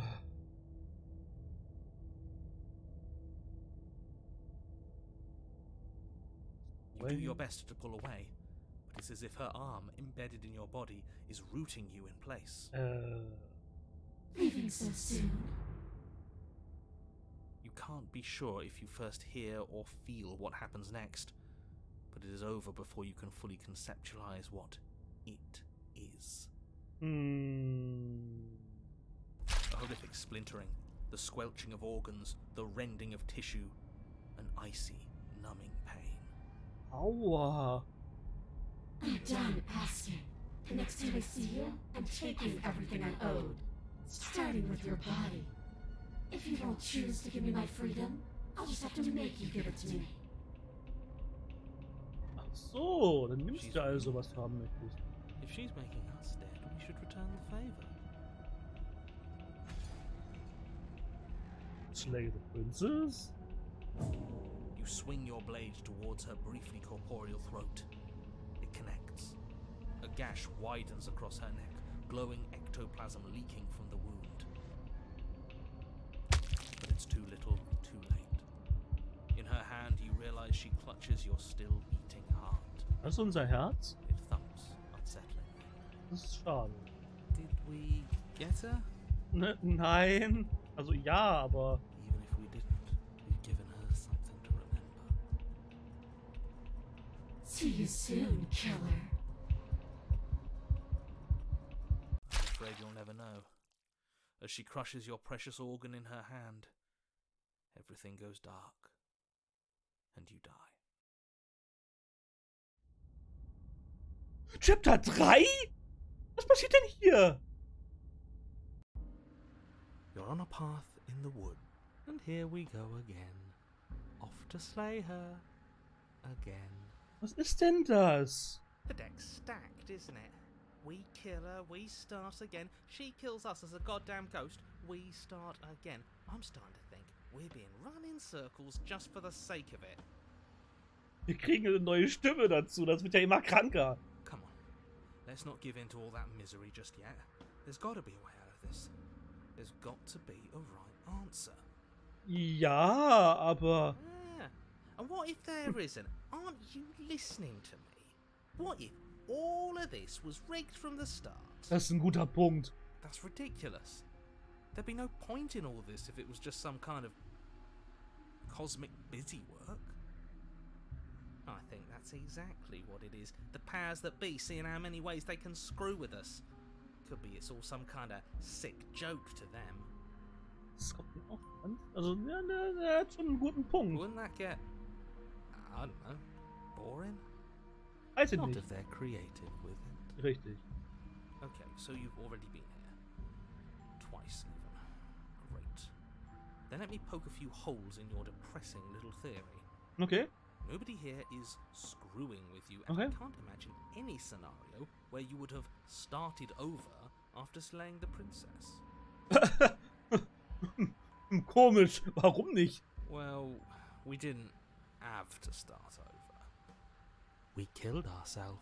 [SPEAKER 2] You do your best to pull away, but it's as if her arm, embedded in your body, is rooting you in place.
[SPEAKER 4] Leaving so soon.
[SPEAKER 2] You can't be sure if you first hear or feel what happens next, but it is over before you can fully conceptualize what it is. A horrific splintering, the squelching of organs, the rending of tissue, an icy, numbing pain.
[SPEAKER 1] Aua.
[SPEAKER 4] I'm done asking. The next time I see you, I'm taking everything I owed. Starting with your body. If you don't choose to give me my freedom, I'll just have to make you give it to me.
[SPEAKER 1] Ach so, dann nimmst
[SPEAKER 2] She's
[SPEAKER 1] du also, was du haben möchtest.
[SPEAKER 2] If she's making us dead, we should return the favor.
[SPEAKER 1] Slay the princess?
[SPEAKER 2] You swing your blade towards her briefly corporeal throat. It connects. A gash widens across her neck, glowing ectoplasm leaking from the wound. But it's too little, too late. In her hand, you realize she clutches your still beating heart.
[SPEAKER 1] Das ist unser Herz?
[SPEAKER 2] It thumps unsettlingly.
[SPEAKER 1] Das ist schade.
[SPEAKER 2] Did we get her?
[SPEAKER 1] Nein. Also ja, aber...
[SPEAKER 2] Even if we didn't, we've given her something to remember.
[SPEAKER 4] See you soon, killer.
[SPEAKER 2] I'm afraid you'll never know. As she crushes your precious organ in her hand, everything goes dark, and you die.
[SPEAKER 1] Chapter 3? Was passiert denn hier?
[SPEAKER 2] You're on a path in the wood, and here we go again. Off to slay her again.
[SPEAKER 1] Was ist denn das?
[SPEAKER 2] The deck's stacked, isn't it? We kill her, we start again. She kills us as a goddamn ghost, we start again. I'm starting to think we're being run in circles just for the sake of it.
[SPEAKER 1] Wir kriegen eine neue Stimme dazu, das wird ja immer kranker.
[SPEAKER 2] Come on, let's not give in to all that misery just yet. There's got to be a way out of this. There's got to be a right answer.
[SPEAKER 1] Ja, aber...
[SPEAKER 2] Yeah. And what if there isn't? Aren't you listening to me? What if all of this was rigged from the start?
[SPEAKER 1] Das ist ein guter Punkt.
[SPEAKER 2] That's ridiculous. There'd be no point in all this if it was just some kind of cosmic busy work. I think that's exactly what it is. The powers that be, seeing how many ways they can screw with us. Could be it's all some kind of sick joke to them.
[SPEAKER 1] Das kommt mir auch an. Also, ja, der hat schon einen guten Punkt.
[SPEAKER 2] Wouldn't that get, I don't know, boring?
[SPEAKER 1] Weiß ich
[SPEAKER 2] Not
[SPEAKER 1] nicht.
[SPEAKER 2] if they're creative with it.
[SPEAKER 1] Richtig.
[SPEAKER 2] Okay, so you've already been here. Twice even. Great. Then let me poke a few holes in your depressing little theory.
[SPEAKER 1] Okay.
[SPEAKER 2] Nobody here is screwing with you, and
[SPEAKER 1] Okay.
[SPEAKER 2] I can't imagine any scenario where you would have started over after slaying the princess.
[SPEAKER 1] Komisch. Warum nicht?
[SPEAKER 2] Well, we didn't have to start over. We killed ourselves.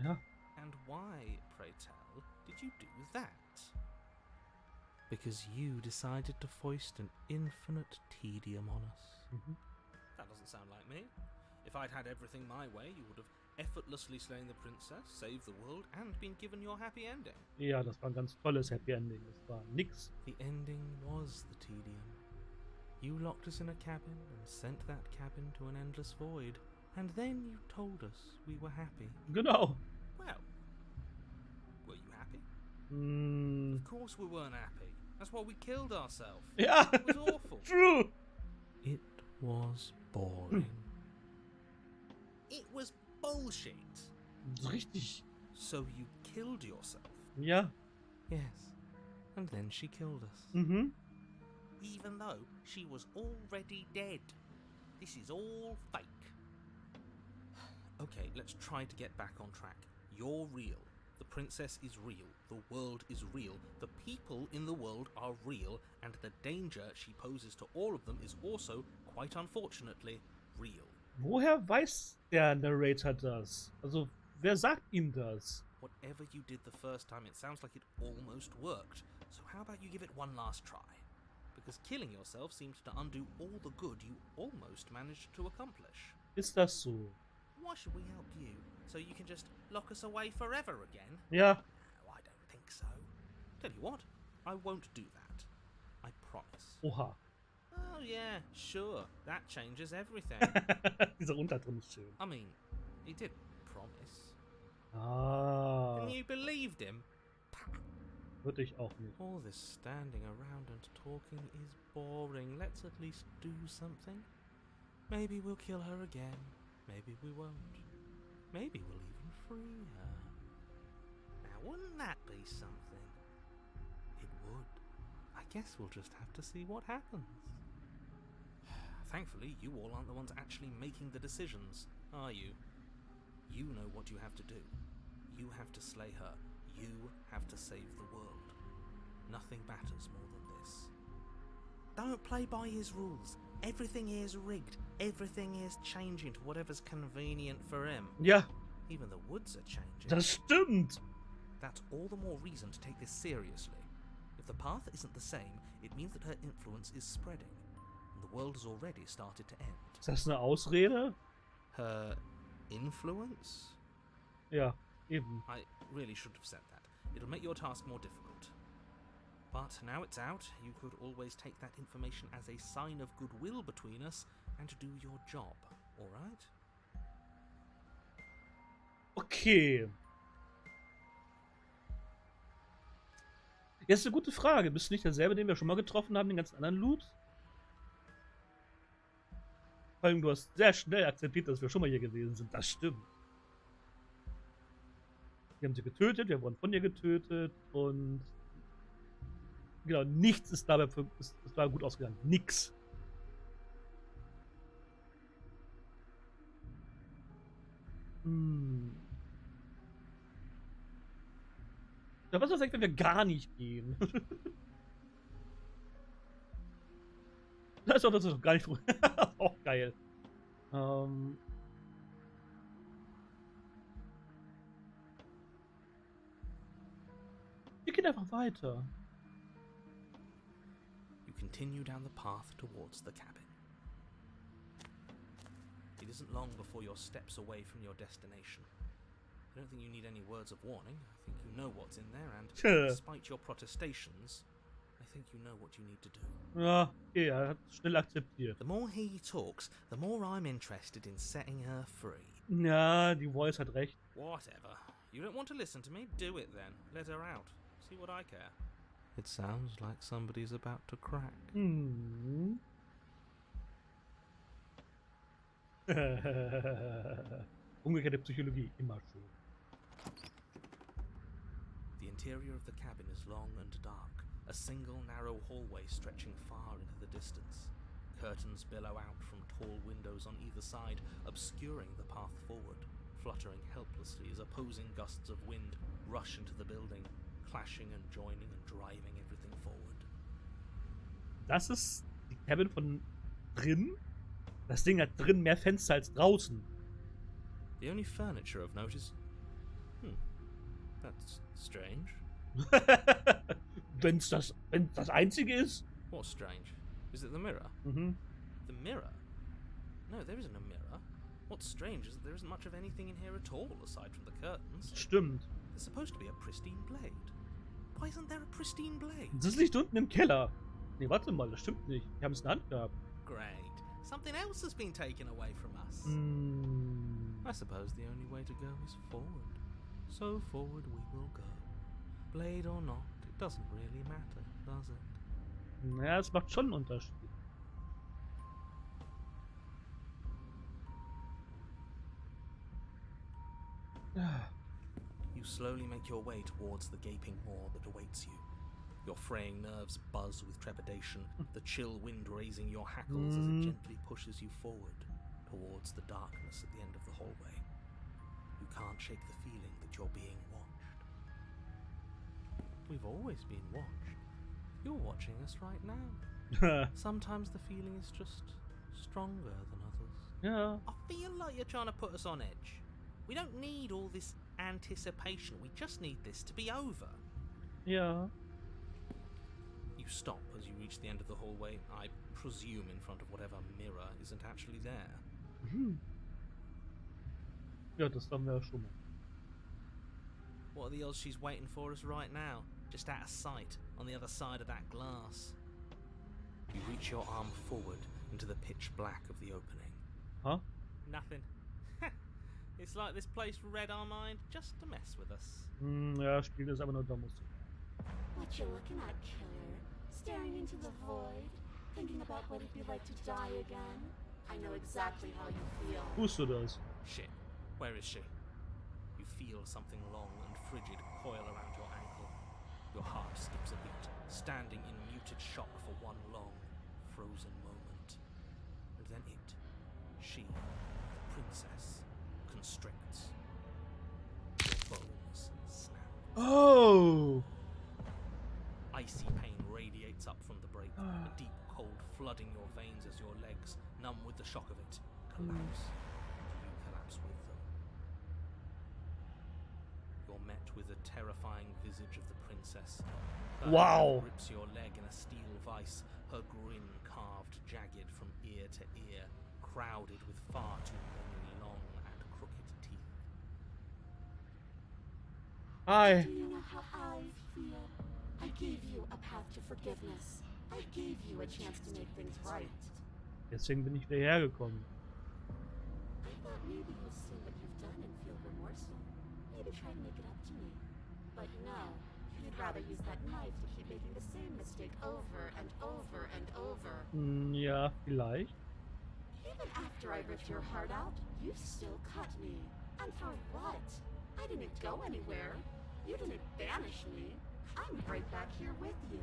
[SPEAKER 1] Ja.
[SPEAKER 2] And why, pray tell, did you do that? Because you decided to foist an infinite tedium on us.
[SPEAKER 1] Mhm.
[SPEAKER 2] That doesn't sound like me. If I'd had everything my way, you would have effortlessly slain the princess, saved the world, and been given your happy ending.
[SPEAKER 1] Ja, das war ein ganz tolles Happy Ending. Das war nix.
[SPEAKER 2] The ending was the tedium. You locked us in a cabin and sent that cabin to an endless void. And then you told us we were happy.
[SPEAKER 1] Genau.
[SPEAKER 2] Well, were you happy?
[SPEAKER 1] Mm,
[SPEAKER 2] Of course we weren't happy. That's why we killed ourselves.
[SPEAKER 1] ja.
[SPEAKER 2] It was awful.
[SPEAKER 1] True.
[SPEAKER 2] It was boring. It was bullshit.
[SPEAKER 1] Richtig.
[SPEAKER 2] So you killed yourself?
[SPEAKER 1] Ja.
[SPEAKER 2] Yes. And then she killed us.
[SPEAKER 1] Mhm.
[SPEAKER 2] Even though she was already dead. This is all fake. Okay, let's try to get back on track. You're real. The princess is real. The world is real. The people in the world are real. And the danger she poses to all of them is also, quite unfortunately, real.
[SPEAKER 1] Woher weiß der Narrator das? Also, wer sagt ihm das?
[SPEAKER 2] Whatever you did the first time, it sounds like it almost worked. So how about you give it one last try? Because killing yourself seems to undo all the good you almost managed to accomplish.
[SPEAKER 1] Ist das so?
[SPEAKER 2] Why should we help you? So you can just lock us away forever again?
[SPEAKER 1] Ja.
[SPEAKER 2] No, I don't think so. Tell you what, I won't do that. I promise.
[SPEAKER 1] Oha.
[SPEAKER 2] Oh yeah, sure, that changes everything.
[SPEAKER 1] Dieser Unterton ist schön.
[SPEAKER 2] I mean, he did promise.
[SPEAKER 1] Ah.
[SPEAKER 2] And you believed him?
[SPEAKER 1] Würde ich auch nicht.
[SPEAKER 2] All this standing around and talking is boring. Let's at least do something. Maybe we'll kill her again. Maybe we won't. Maybe we'll even free her. Now, wouldn't that be something? It would. I guess we'll just have to see what happens. Thankfully, you all aren't the ones actually making the decisions, are you? You know what you have to do. You have to slay her. You have to save the world. Nothing matters more than this. Don't play by his rules. Everything here's rigged. Everything here's changing to whatever's convenient for him.
[SPEAKER 1] Ja,
[SPEAKER 2] Even the woods are changing.
[SPEAKER 1] das stimmt.
[SPEAKER 2] That's all the more reason to take this seriously. If the path isn't the same, it means that her influence is spreading, and the world has already started to end.
[SPEAKER 1] Ist das eine Ausrede?
[SPEAKER 2] Her influence?
[SPEAKER 1] Ja, eben.
[SPEAKER 2] I really shouldn't have said that. It'll make your task more difficult. But now it's out, you could always take that information as a sign of goodwill between us and do your job, alright?
[SPEAKER 1] Okay. Jetzt eine gute Frage. Bist du nicht derselbe, den wir schon mal getroffen haben, den ganzen anderen Loot? Vor allem, du hast sehr schnell akzeptiert, dass wir schon mal hier gewesen sind. Das stimmt. Wir haben sie getötet, wir wurden von ihr getötet und genau, nichts ist dabei ist dabei gut ausgegangen. Nix. Ja, was ist eigentlich, wenn wir gar nicht gehen? Das ist doch gar nicht. Auch geil. Wir gehen einfach weiter.
[SPEAKER 2] You continue down the path towards the cabin. It isn't long before you're steps away from your destination. I don't think you need any words of warning. I think you know what's in there, and despite your protestations, I think you know what you need to do.
[SPEAKER 1] Ja, okay, er hat schnell akzeptiert.
[SPEAKER 2] The more he talks, the more I'm interested in setting her free.
[SPEAKER 1] Ja, die Voice hat recht.
[SPEAKER 2] Whatever. You don't want to listen to me? Do it then. Let her out. See what I care. It sounds like somebody's about to crack.
[SPEAKER 1] Umgekehrte Psychologie, immer schön.
[SPEAKER 2] The interior of the cabin is long and dark, a single narrow hallway stretching far into the distance. Curtains billow out from tall windows on either side, obscuring the path forward, fluttering helplessly as opposing gusts of wind rush into the building, clashing and joining and driving everything forward.
[SPEAKER 1] Das ist die Cabin von drin? Das Ding hat drin mehr Fenster als draußen.
[SPEAKER 2] The only furniture of note is... that's strange.
[SPEAKER 1] Wenn's das einzige ist?
[SPEAKER 2] What's strange? Is it the mirror? The mirror? No, there isn't a mirror. What's strange is that there isn't much of anything in here at all, aside from the curtains.
[SPEAKER 1] Stimmt.
[SPEAKER 2] There's supposed to be a pristine blade. Why isn't there a pristine blade?
[SPEAKER 1] Das liegt unten im Keller. Nee, warte mal, das stimmt nicht. Wir haben es in der Hand gehabt.
[SPEAKER 2] Great. Something else has been taken away from us. I suppose the only way to go is forward. So forward we will go. Blade or not, it doesn't really matter, does it?
[SPEAKER 1] Naja, es macht schon einen Unterschied.
[SPEAKER 2] You slowly make your way towards the gaping maw that awaits you. Your fraying nerves buzz with trepidation, the chill wind raising your hackles as it gently pushes you forward towards the darkness at the end of the hallway. You can't shake the feeling that you're being watched. We've always been watched. You're watching us right now. Sometimes the feeling is just stronger than others.
[SPEAKER 1] Ja.
[SPEAKER 2] I feel like you're trying to put us on edge. We don't need all this anticipation. We just need this to be over.
[SPEAKER 1] Ja.
[SPEAKER 2] You stop as you reach the end of the hallway, I presume in front of whatever mirror isn't actually there.
[SPEAKER 1] Ja, das haben wir ja schon mal.
[SPEAKER 2] What are the odds she's waiting for us right now? Just out of sight, on the other side of that glass. You reach your arm forward into the pitch black of the opening.
[SPEAKER 1] Huh?
[SPEAKER 2] Nothing. It's like this place read our mind just to mess with us.
[SPEAKER 1] Ja, Spiel ist aber nur dummes.
[SPEAKER 4] What you looking at, Keller? Staring into the void? Thinking about what it'd be like to die again? I know exactly how you feel.
[SPEAKER 1] Tust du das?
[SPEAKER 2] Shit. Where is she? You feel something long and frigid coil around your ankle. Your heart skips a beat, standing in muted shock for one long, frozen moment. And She, the princess, constricts. Your bones snap.
[SPEAKER 1] Oh!
[SPEAKER 2] Icy pain radiates up from the break, a deep cold flooding your veins as your legs, numb with the shock of it, collapse. You collapse with them. You're met with a terrifying visage of the princess. Her
[SPEAKER 1] Wow.
[SPEAKER 2] hand grips your leg in a steel vice, her grin carved jagged from ear to ear, crowded with far too many long and crooked teeth.
[SPEAKER 1] Hi.
[SPEAKER 4] Do you know how I feel? I gave you a path to forgiveness. I gave you a chance to make things right.
[SPEAKER 1] Deswegen bin ich wieder hergekommen.
[SPEAKER 4] I thought maybe you'll see what you've done and feel remorseful. Maybe try to make it up to me. But no, you'd rather use that knife to keep making the same mistake over and over and over.
[SPEAKER 1] Ja, vielleicht.
[SPEAKER 4] Even after I ripped your heart out, you still cut me. And for what? I didn't go anywhere. You didn't banish me. I'm right back here with you.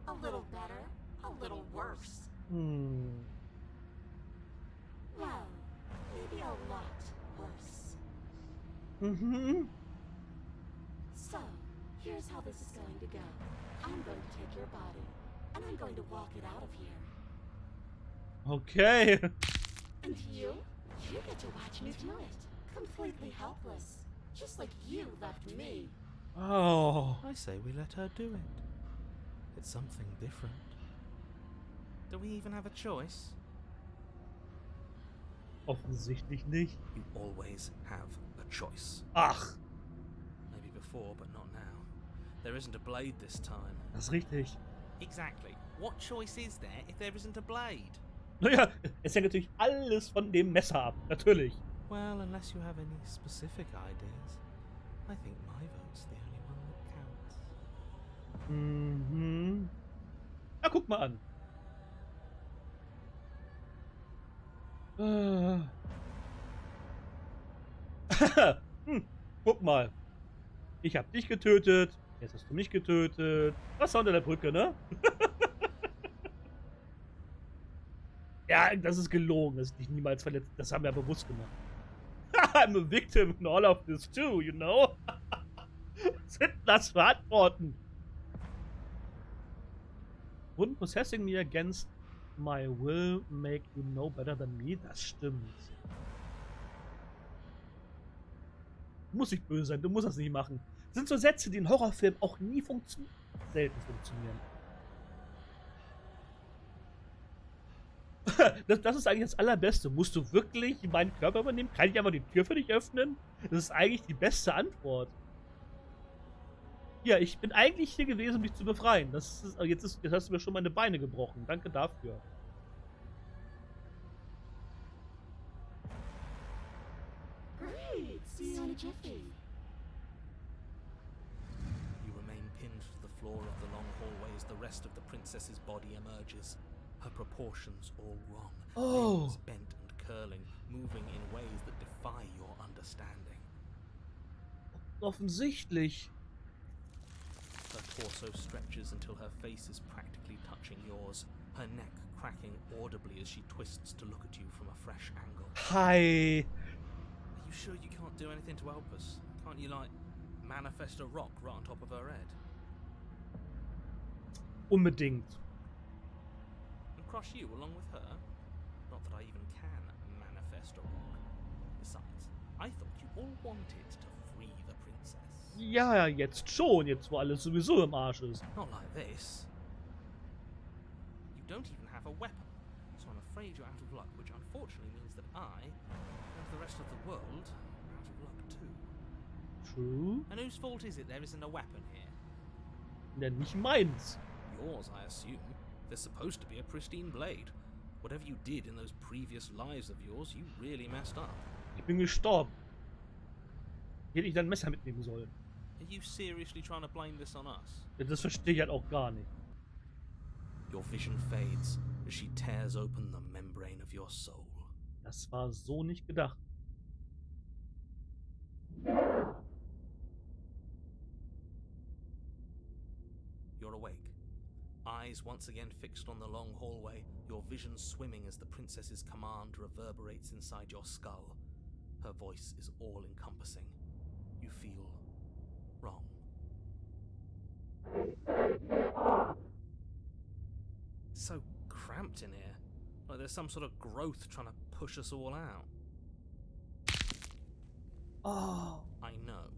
[SPEAKER 4] A little better, a little worse. Well, maybe a lot worse. So, here's how this is going to go. I'm going to take your body, and I'm going to walk it out of here.
[SPEAKER 1] Okay.
[SPEAKER 4] And you get to watch me do it. Completely helpless. Just like you left me.
[SPEAKER 1] Oh.
[SPEAKER 2] I say we let her do it. It's something different. Do we even have a choice?
[SPEAKER 1] Offensichtlich nicht.
[SPEAKER 2] You always have a choice.
[SPEAKER 1] Ach,
[SPEAKER 2] Maybe before, but not now. There isn't a blade this time.
[SPEAKER 1] das ist richtig.
[SPEAKER 2] Exactly. What choice is there if there isn't a blade?
[SPEAKER 1] Naja, es hängt natürlich alles von dem Messer ab. Natürlich.
[SPEAKER 2] Well, unless you have any specific ideas, I think my vote's the only one that counts.
[SPEAKER 1] Mhm. Na, guck mal an. Guck mal. Ich hab dich getötet. Jetzt hast du mich getötet. Was war unter der Brücke, ne? Ja, das ist gelogen, dass ich dich niemals verletzt. Das haben wir ja bewusst gemacht. I'm a victim in all of this too, you know? Was sind das für Antworten? Wouldn't possessing me against my will make you know better than me? Das stimmt. Du musst nicht böse sein, du musst das nicht machen. Das sind so Sätze, die in Horrorfilmen auch nie funktionieren. Selten funktionieren. Das ist eigentlich das Allerbeste. Musst du wirklich meinen Körper übernehmen? Kann ich einfach die Tür für dich öffnen? Das ist eigentlich die beste Antwort. Ja, ich bin eigentlich hier gewesen, um dich zu befreien. Jetzt hast du mir schon meine Beine gebrochen. Danke dafür.
[SPEAKER 4] Great, see you in a jiffy.
[SPEAKER 2] You remain pinned to the floor of the long hallway as the rest of the princess's body emerges. Her proportions all wrong.
[SPEAKER 1] Oh.
[SPEAKER 2] Limbs bent and curling, moving in ways that defy your understanding.
[SPEAKER 1] Offensichtlich.
[SPEAKER 2] Her torso stretches until her face is practically touching yours, her neck cracking audibly as she twists to look at you from a fresh angle.
[SPEAKER 1] Hi.
[SPEAKER 2] Are you sure you can't do anything to help us? Can't you, like, manifest a rock right on top of her head?
[SPEAKER 1] Unbedingt.
[SPEAKER 2] And crush you along with her? Not that I even can manifest a rock. Besides, I thought you all wanted to free the princess.
[SPEAKER 1] Ja, jetzt schon. Jetzt, wo alles sowieso im Arsch ist.
[SPEAKER 2] Not like this. You don't even have a weapon, so I'm afraid you're out of luck, which unfortunately means that I, and the rest of the world, are out of luck too.
[SPEAKER 1] True.
[SPEAKER 2] And whose fault is it there isn't a weapon here?
[SPEAKER 1] Ja, nicht meins.
[SPEAKER 2] Yours, I assume. There's supposed to be a pristine blade. Whatever you did in those previous lives of yours, you really messed up.
[SPEAKER 1] Ich bin gestorben. Hätte ich dein Messer mitnehmen sollen.
[SPEAKER 2] Are you seriously trying to blame this on us?
[SPEAKER 1] Das verstehe ich halt auch gar nicht.
[SPEAKER 2] Your vision fades as she tears open the membrane of your soul.
[SPEAKER 1] Das war so nicht gedacht.
[SPEAKER 2] You're awake. Eyes once again fixed on the long hallway, your vision swimming as the princess's command reverberates inside your skull. Her voice is all-encompassing. You feel wrong. It's so cramped in here. Like there's some sort of growth trying to push us all out.
[SPEAKER 1] Oh.
[SPEAKER 2] I know.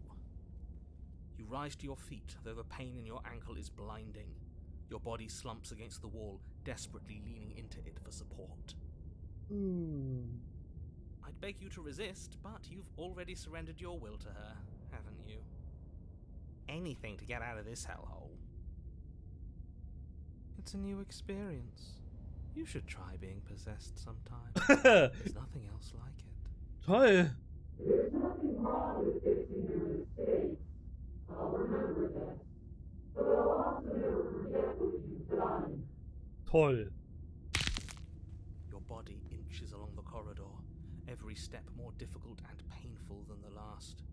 [SPEAKER 2] You rise to your feet, though the pain in your ankle is blinding. Your body slumps against the wall, desperately leaning into it for support. I'd beg you to resist, but you've already surrendered your will to her, haven't you? Anything to get out of this hellhole. It's a new experience. You should try being possessed sometime. There's nothing else like it.
[SPEAKER 1] Toll.
[SPEAKER 4] There's nothing wrong with fixing your mistakes. I'll remember that. But I'll also never forget what you've done.
[SPEAKER 1] Toll.
[SPEAKER 2] Your body inches along the corridor, every step more difficult and painful than the last.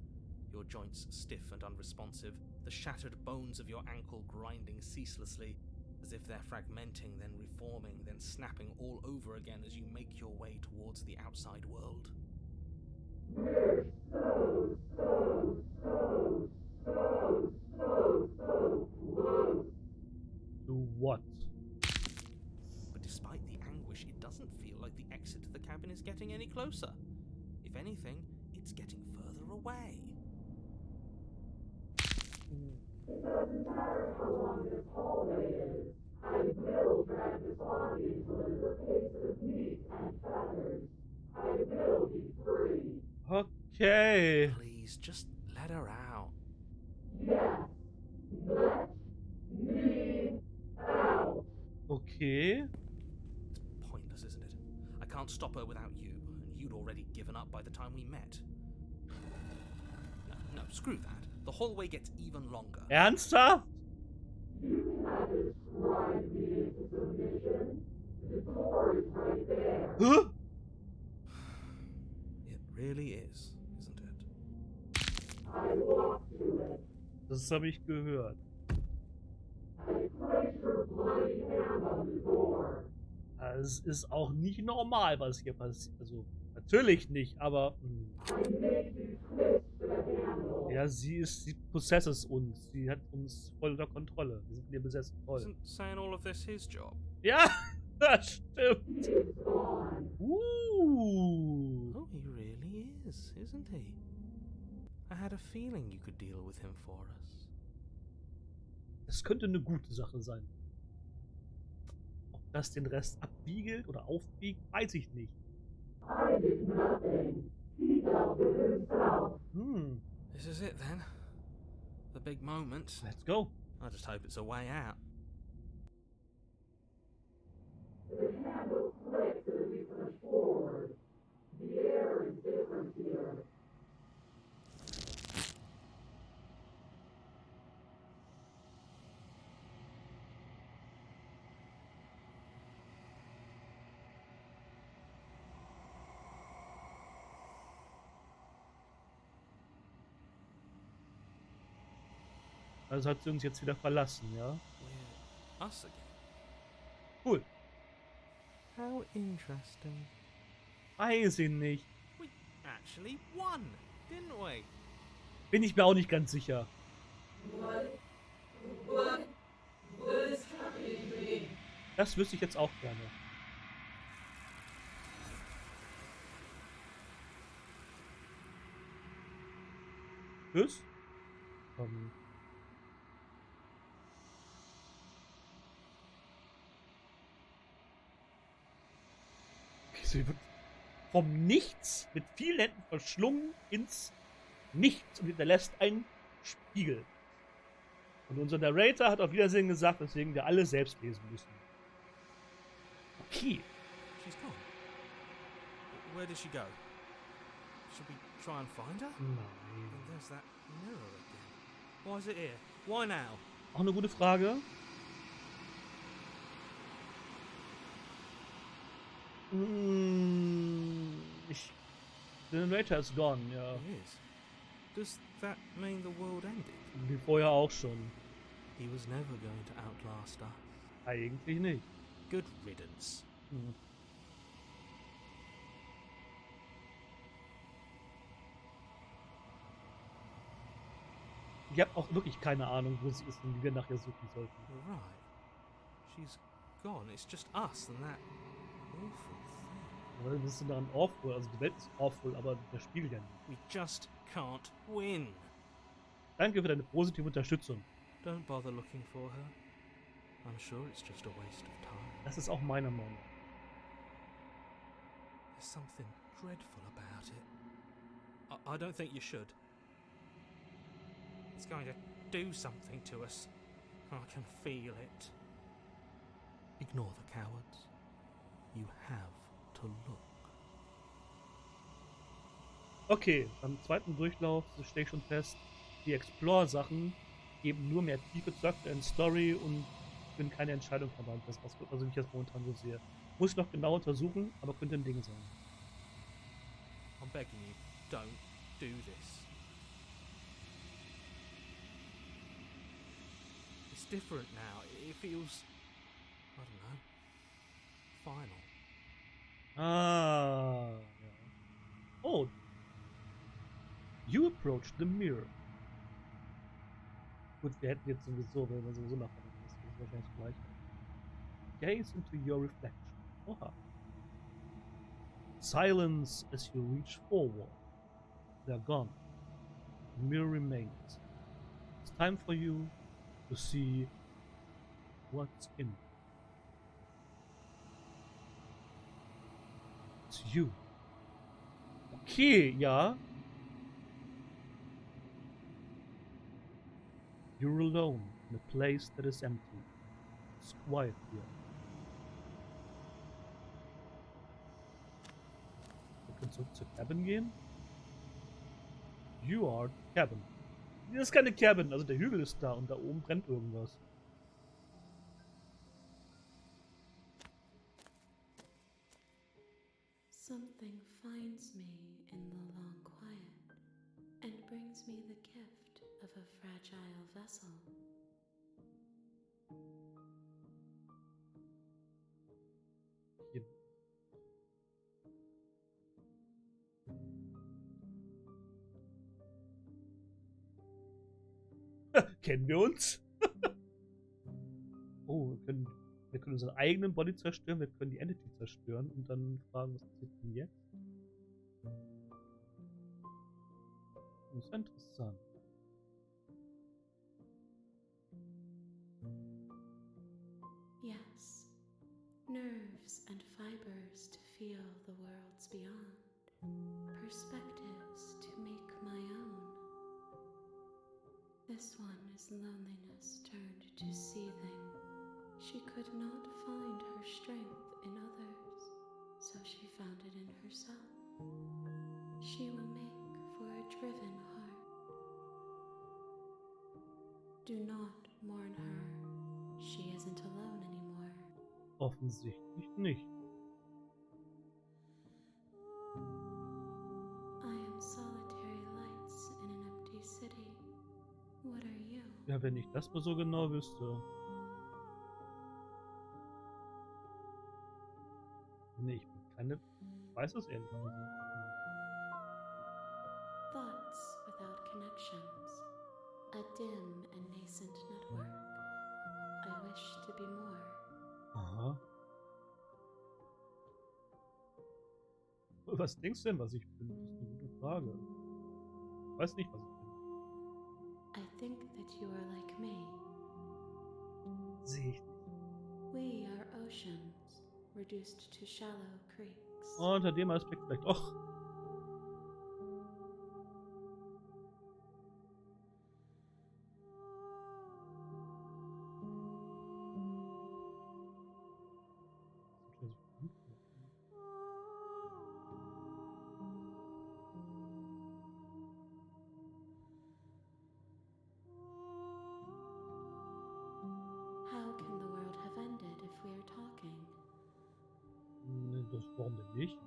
[SPEAKER 2] Your joints stiff and unresponsive, the shattered bones of your ankle grinding ceaselessly, as if they're fragmenting, then reforming, then snapping all over again as you make your way towards the outside world.
[SPEAKER 4] We're so close.
[SPEAKER 1] To what?
[SPEAKER 2] But despite the anguish, it doesn't feel like the exit to the cabin is getting any closer. If anything, it's getting further away.
[SPEAKER 4] It doesn't matter how long this hallway is. I will drag this body until it is a piece of meat and feathers. I will be free.
[SPEAKER 1] Okay.
[SPEAKER 2] Please, just let her out.
[SPEAKER 4] Yes. Let me out.
[SPEAKER 1] Okay.
[SPEAKER 2] It's pointless, isn't it? I can't stop her without you, and you'd already given up by the time we met. No, screw that. The hallway gets even longer.
[SPEAKER 1] Ernsthaft?
[SPEAKER 4] You cannot describe me into submission. The door is right there.
[SPEAKER 1] Huh?
[SPEAKER 2] It really is, isn't it?
[SPEAKER 4] I walk to it.
[SPEAKER 1] Das habe ich gehört.
[SPEAKER 4] I place your bloody hand on the door.
[SPEAKER 1] Es ist auch nicht normal, was hier passiert. Also, natürlich nicht, aber.
[SPEAKER 4] I make you twist the handle.
[SPEAKER 1] Ja, sie possesses uns. Sie hat uns voll unter Kontrolle. Wir sind ihr besessen. Voll.
[SPEAKER 2] Isn't saying all of this his job?
[SPEAKER 1] Ja, das stimmt.
[SPEAKER 4] It's gone.
[SPEAKER 2] Oh, he really is, isn't he? I had a feeling you could deal with him for us.
[SPEAKER 1] Das könnte eine gute Sache sein. Ob das den Rest abbiegelt oder aufbiegt, weiß ich nicht.
[SPEAKER 4] I did nothing. He dealt with himself.
[SPEAKER 2] This is it then. The big moment.
[SPEAKER 1] Let's go.
[SPEAKER 2] I just hope it's a way out.
[SPEAKER 4] The handle clicks as we push forward. The air is different here.
[SPEAKER 1] Also hat sie uns jetzt wieder verlassen, ja?
[SPEAKER 2] We're us again.
[SPEAKER 1] Cool.
[SPEAKER 2] How interesting.
[SPEAKER 1] Weiß ich nicht.
[SPEAKER 2] We actually won, didn't we?
[SPEAKER 1] Bin ich mir auch nicht ganz sicher.
[SPEAKER 4] What is happening to me?
[SPEAKER 1] Das wüsste ich jetzt auch gerne. Tschüss. Sie wird vom Nichts mit vielen Händen verschlungen ins Nichts und hinterlässt einen Spiegel. Und unser Narrator hat auf Wiedersehen gesagt, weswegen wir alle selbst lesen müssen. Okay.
[SPEAKER 2] She's gone. Where did she go? Should we try and find her?
[SPEAKER 1] Nein.
[SPEAKER 2] And there's that mirror again. Why is it here? Why now?
[SPEAKER 1] Auch eine gute Frage. Der Narrator ist gone, ja.
[SPEAKER 2] It is. Does that mean the world ended?
[SPEAKER 1] Wie vorher auch schon.
[SPEAKER 2] He was never going to outlast us.
[SPEAKER 1] Eigentlich nicht.
[SPEAKER 2] Good riddance.
[SPEAKER 1] Hm. Ich habe auch wirklich keine Ahnung, wo sie ist und wie wir nachher suchen sollten.
[SPEAKER 2] Right. She's gone. It's just us and that awful thing.
[SPEAKER 1] Weil wir sind daran awful, also die Welt ist awful, aber der Spiegel ja nicht.
[SPEAKER 2] We just can't win.
[SPEAKER 1] Danke für deine positive Unterstützung.
[SPEAKER 2] Don't bother looking for her. I'm sure it's just a waste of time.
[SPEAKER 1] Das ist auch meine Meinung.
[SPEAKER 2] There's something dreadful about it. I don't think you should. It's going to do something to us. I can feel it. Ignore the cowards. You have to look.
[SPEAKER 1] Okay, beim zweiten Durchlauf stehe ich schon fest, die Explore-Sachen geben nur mehr Tiefe zur aktuellen Story und können keine Entscheidung verwandt. Das ist also ich jetzt momentan so sehe. Muss ich noch genau untersuchen, aber könnte ein Ding sein.
[SPEAKER 2] I'm begging you, don't do this. It's different now. It feels, I don't know, final.
[SPEAKER 1] Ah, ja. Oh. You approach the mirror. Gut, wir hätten jetzt sowieso, wenn wir sowieso nachher das ist wahrscheinlich das gleiche. Gaze into your reflection. Oha. Silence as you reach forward. They're gone. The mirror remains. It's time for you to see what's in it. It's you. Okay, ja. You're alone in a place that is empty. It's quiet here. Wir können zurück zur Cabin gehen. You are the cabin. Das ist keine Cabin, also der Hügel ist da und da oben brennt irgendwas.
[SPEAKER 3] Something finds me in the long quiet and brings me the gift of a fragile vessel.
[SPEAKER 1] Hier. Kennen wir uns? Oh, wir können unseren eigenen Body zerstören, wir können die Entity zerstören und dann fragen, was passiert denn jetzt? Das ist interessant.
[SPEAKER 3] Yes, nerves and fibers to feel the worlds beyond, perspectives to make my own. This one is loneliness turned to seething. She could not find her strength in others, so she found it in herself. She will make for a driven heart. Do not mourn her. She isn't alone anymore.
[SPEAKER 1] Offensichtlich nicht.
[SPEAKER 3] I am solitary lights in an empty city. What are you?
[SPEAKER 1] Ja, wenn ich das mal so genau wüsste. Nee, ich bin keine. Ich weiß es ehrlich gesagt.
[SPEAKER 3] Thoughts without connections. A dim and nascent network. I wish to be more.
[SPEAKER 1] Aha. Was denkst du denn, was ich bin? Das ist eine gute Frage. Ich weiß nicht, was ich bin.
[SPEAKER 3] I think that you are like me.
[SPEAKER 1] Sehe ich nicht.
[SPEAKER 3] We are oceans, reduced to shallow creeks.
[SPEAKER 1] Unter dem Aspekt vielleicht auch.
[SPEAKER 3] How can the world have ended if we are talking?
[SPEAKER 1] Nee, das warum denn nicht?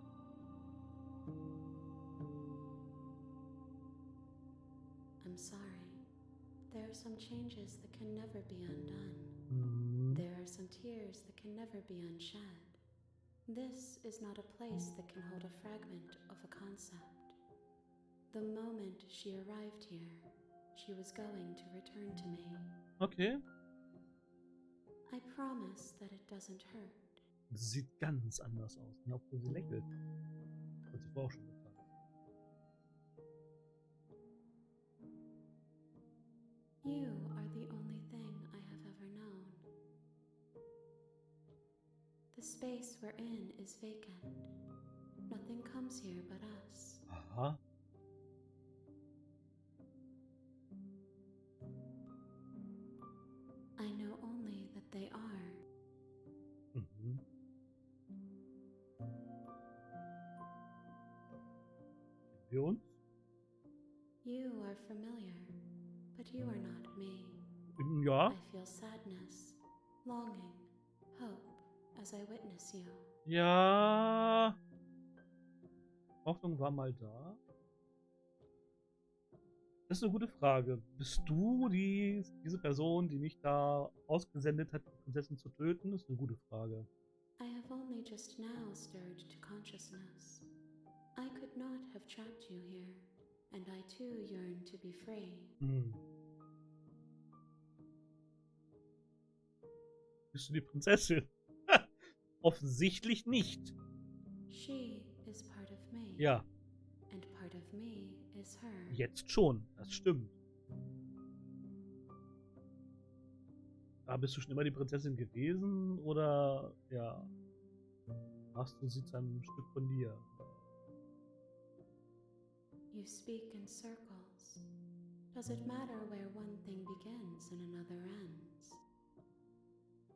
[SPEAKER 3] I'm sorry. There are some changes that can never be undone.
[SPEAKER 1] Mhm.
[SPEAKER 3] There are some tears
[SPEAKER 5] tears that can never be unshed. This is not a place that can hold a fragment of a concept. The moment she arrived here, she was going to return to me.
[SPEAKER 1] Okay.
[SPEAKER 5] I promise that it doesn't hurt.
[SPEAKER 1] Sie sieht ganz anders aus, ne, obwohl sie lächelt. Hat sie vorher auch schon getan.
[SPEAKER 5] You are the only thing I have ever known. The space we're in is vacant. Nothing comes here but us.
[SPEAKER 1] Aha.
[SPEAKER 5] I know only that they are.
[SPEAKER 1] Mhm. Wir uns?
[SPEAKER 5] You are familiar, but you are not me.
[SPEAKER 1] Ja.
[SPEAKER 5] I feel sadness, longing, hope as I witness you.
[SPEAKER 1] Ja. Hoffnung war mal da. Das ist eine gute Frage. Bist du diese Person, die mich da ausgesendet hat, die Prinzessin zu töten? Das ist eine gute Frage.
[SPEAKER 5] I have only just now stirred to consciousness. I could not have trapped you here, and I too yearn to be free.
[SPEAKER 1] Bist du die Prinzessin? Offensichtlich nicht.
[SPEAKER 5] She is part of me.
[SPEAKER 1] Ja.
[SPEAKER 5] And part of me is her.
[SPEAKER 1] Jetzt schon, das stimmt. Aber bist du schon immer die Prinzessin gewesen? Oder, ja, machst du sie zu einem Stück von dir?
[SPEAKER 5] You speak in circles. Does it matter where one thing begins and another ends?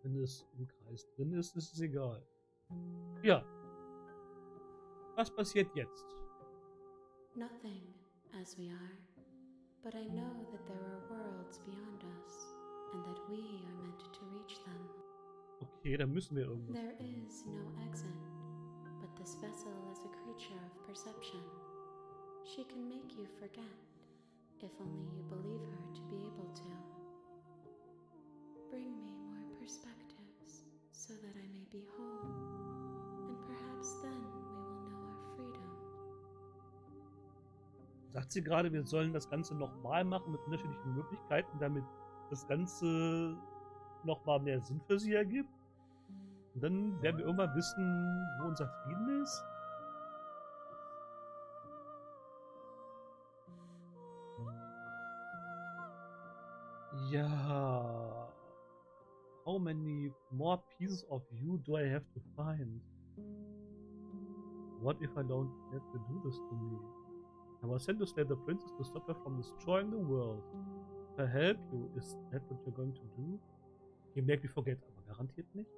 [SPEAKER 1] Wenn es im Kreis drin ist, ist es egal. Ja. Was passiert jetzt?
[SPEAKER 5] Nothing, as we are. But I know that there are worlds beyond us, and that we are meant to reach them.
[SPEAKER 1] Okay, dann müssen wir irgendwas.
[SPEAKER 5] There is no exit, but this vessel is a creature of perception. She can make you forget, if only you believe her to be able to. Bring me more perspectives, so that I may be whole, and perhaps then we will know our freedom.
[SPEAKER 1] Sagt sie gerade, wir sollen das Ganze nochmal machen mit unterschiedlichen Möglichkeiten, damit das Ganze nochmal mehr Sinn für sie ergibt? Und dann werden wir irgendwann wissen, wo unser Frieden ist? Ja. How many more pieces of you do I have to find? What if I don't have to do this to me? I was sent to slay the princess to stop her from destroying the world. To help you, is that what you're going to do? You make me forget, aber garantiert nicht.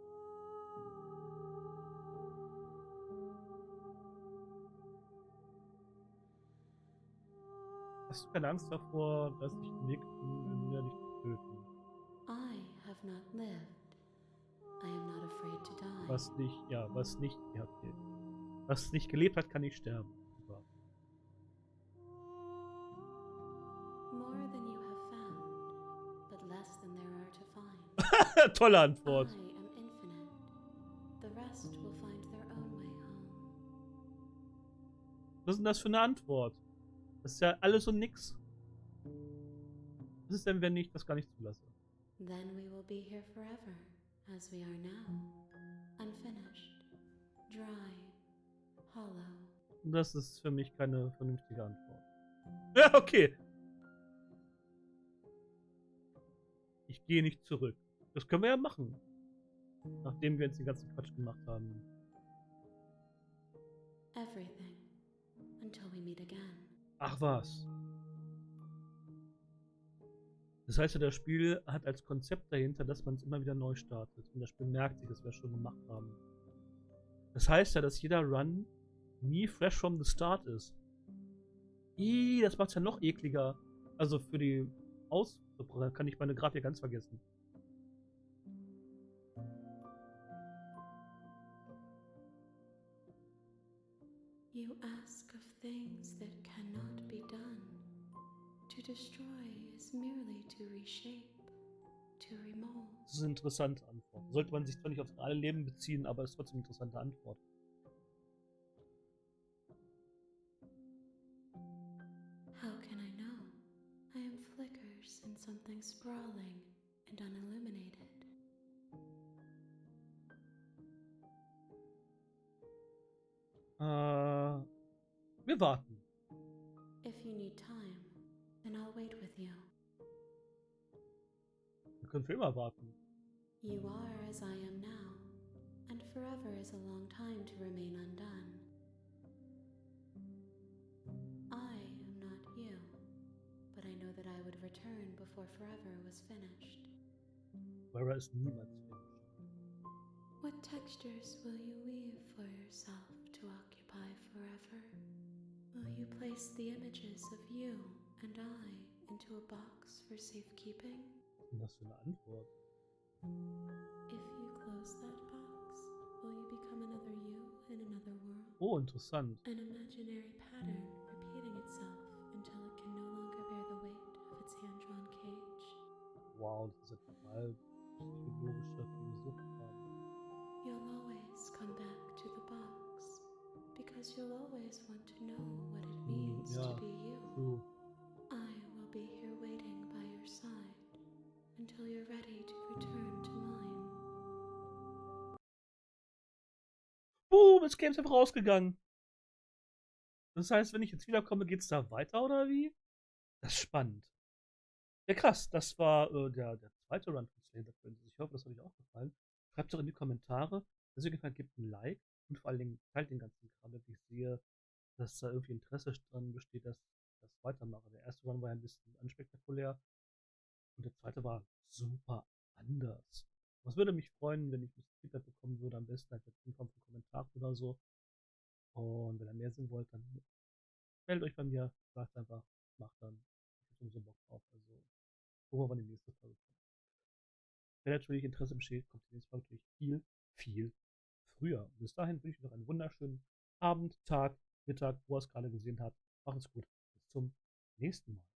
[SPEAKER 1] Hast du keine Angst davor, dass ich den Weg finde, dich zu töten?
[SPEAKER 5] I have not lived. I am not afraid to die.
[SPEAKER 1] Was nicht, ja, okay. Was nicht gelebt hat, kann nicht sterben. Super.
[SPEAKER 5] More than you have found, but less than there are to find.
[SPEAKER 1] Tolle Antwort.
[SPEAKER 5] I am infinite. The rest will find their own way home.
[SPEAKER 1] Was ist denn das für eine Antwort? Das ist ja alles und nix. Was ist denn, wenn ich das gar nicht zulasse?
[SPEAKER 5] Then we will be here forever, as we are now. Unfinished, dry, hollow.
[SPEAKER 1] Das ist für mich keine vernünftige Antwort. Ja, okay. Ich gehe nicht zurück. Das können wir ja machen. Nachdem wir jetzt den ganzen Quatsch gemacht haben.
[SPEAKER 5] Everything, until we meet again.
[SPEAKER 1] Ach was. Das heißt ja, das Spiel hat als Konzept dahinter, dass man es immer wieder neu startet. Und das Spiel merkt sich, dass wir es schon gemacht haben. Das heißt ja, dass jeder Run nie fresh from the start ist. Das macht es ja noch ekliger. Also für die kann ich meine Grafik ganz vergessen.
[SPEAKER 5] You ask of things that cannot be done. To destroy is merely to reshape. to remold.
[SPEAKER 1] Das ist eine interessante Antwort. Sollte man sich zwar nicht aufs reale Leben beziehen, aber ist trotzdem eine interessante Antwort.
[SPEAKER 5] How can I know? I am flickers in something sprawling and unilluminated.
[SPEAKER 1] Wir warten.
[SPEAKER 5] If you need time, then I'll wait with you.
[SPEAKER 1] Wir können für immer warten.
[SPEAKER 5] You are as I am now, and forever is a long time to remain undone. I am not you, but I know that I would return before forever was finished.
[SPEAKER 1] Where ist niemals finished.
[SPEAKER 5] What textures will you weave for yourself to occupy forever? Will you place the images of you and I into a box for safekeeping?
[SPEAKER 1] Was ist denn das für eine Antwort?
[SPEAKER 5] If you close that box, will you become another you in another world?
[SPEAKER 1] Oh, interessant.
[SPEAKER 5] An imaginary pattern repeating itself until it can no longer bear the weight of its hand-drawn cage.
[SPEAKER 1] Wow, das ist ja total psychologischer Philosophenfrage.
[SPEAKER 5] You'll always come back to the box, because you'll always want to know what it means to be you.
[SPEAKER 1] True.
[SPEAKER 5] I will be here waiting by your side until you're ready to return to mine.
[SPEAKER 1] Das Game ist einfach rausgegangen. Das heißt, wenn ich jetzt wiederkomme, geht's da weiter oder wie? Das ist spannend. Ja, krass. Das war der zweite Run von Slater Princess. Ich hoffe, das hat euch auch gefallen. Schreibt doch in die Kommentare. Wenn es euch gefallen hat, gebt ein Like und vor allen Dingen teilt den ganzen Kram, damit ich sehe, dass da irgendwie Interesse dran besteht, dass ich das weitermache. Der erste Run war ja ein bisschen unspektakulär und der zweite war super anders. Was würde mich freuen, wenn ich ein bisschen Feedback bekommen würde, am besten halt in Form von Kommentaren oder so. Und wenn ihr mehr sehen wollt, dann meldet euch bei mir, sagt einfach, macht dann. Ich habe so Bock drauf. Also, gucken wir, wann die nächste Folge kommt. Wenn natürlich Interesse besteht, kommt die nächste Folge natürlich viel, viel früher. Bis dahin wünsche ich noch einen wunderschönen Abend, Tag, Mittag, wo ihr es gerade gesehen habt. Macht's gut. Bis zum nächsten Mal.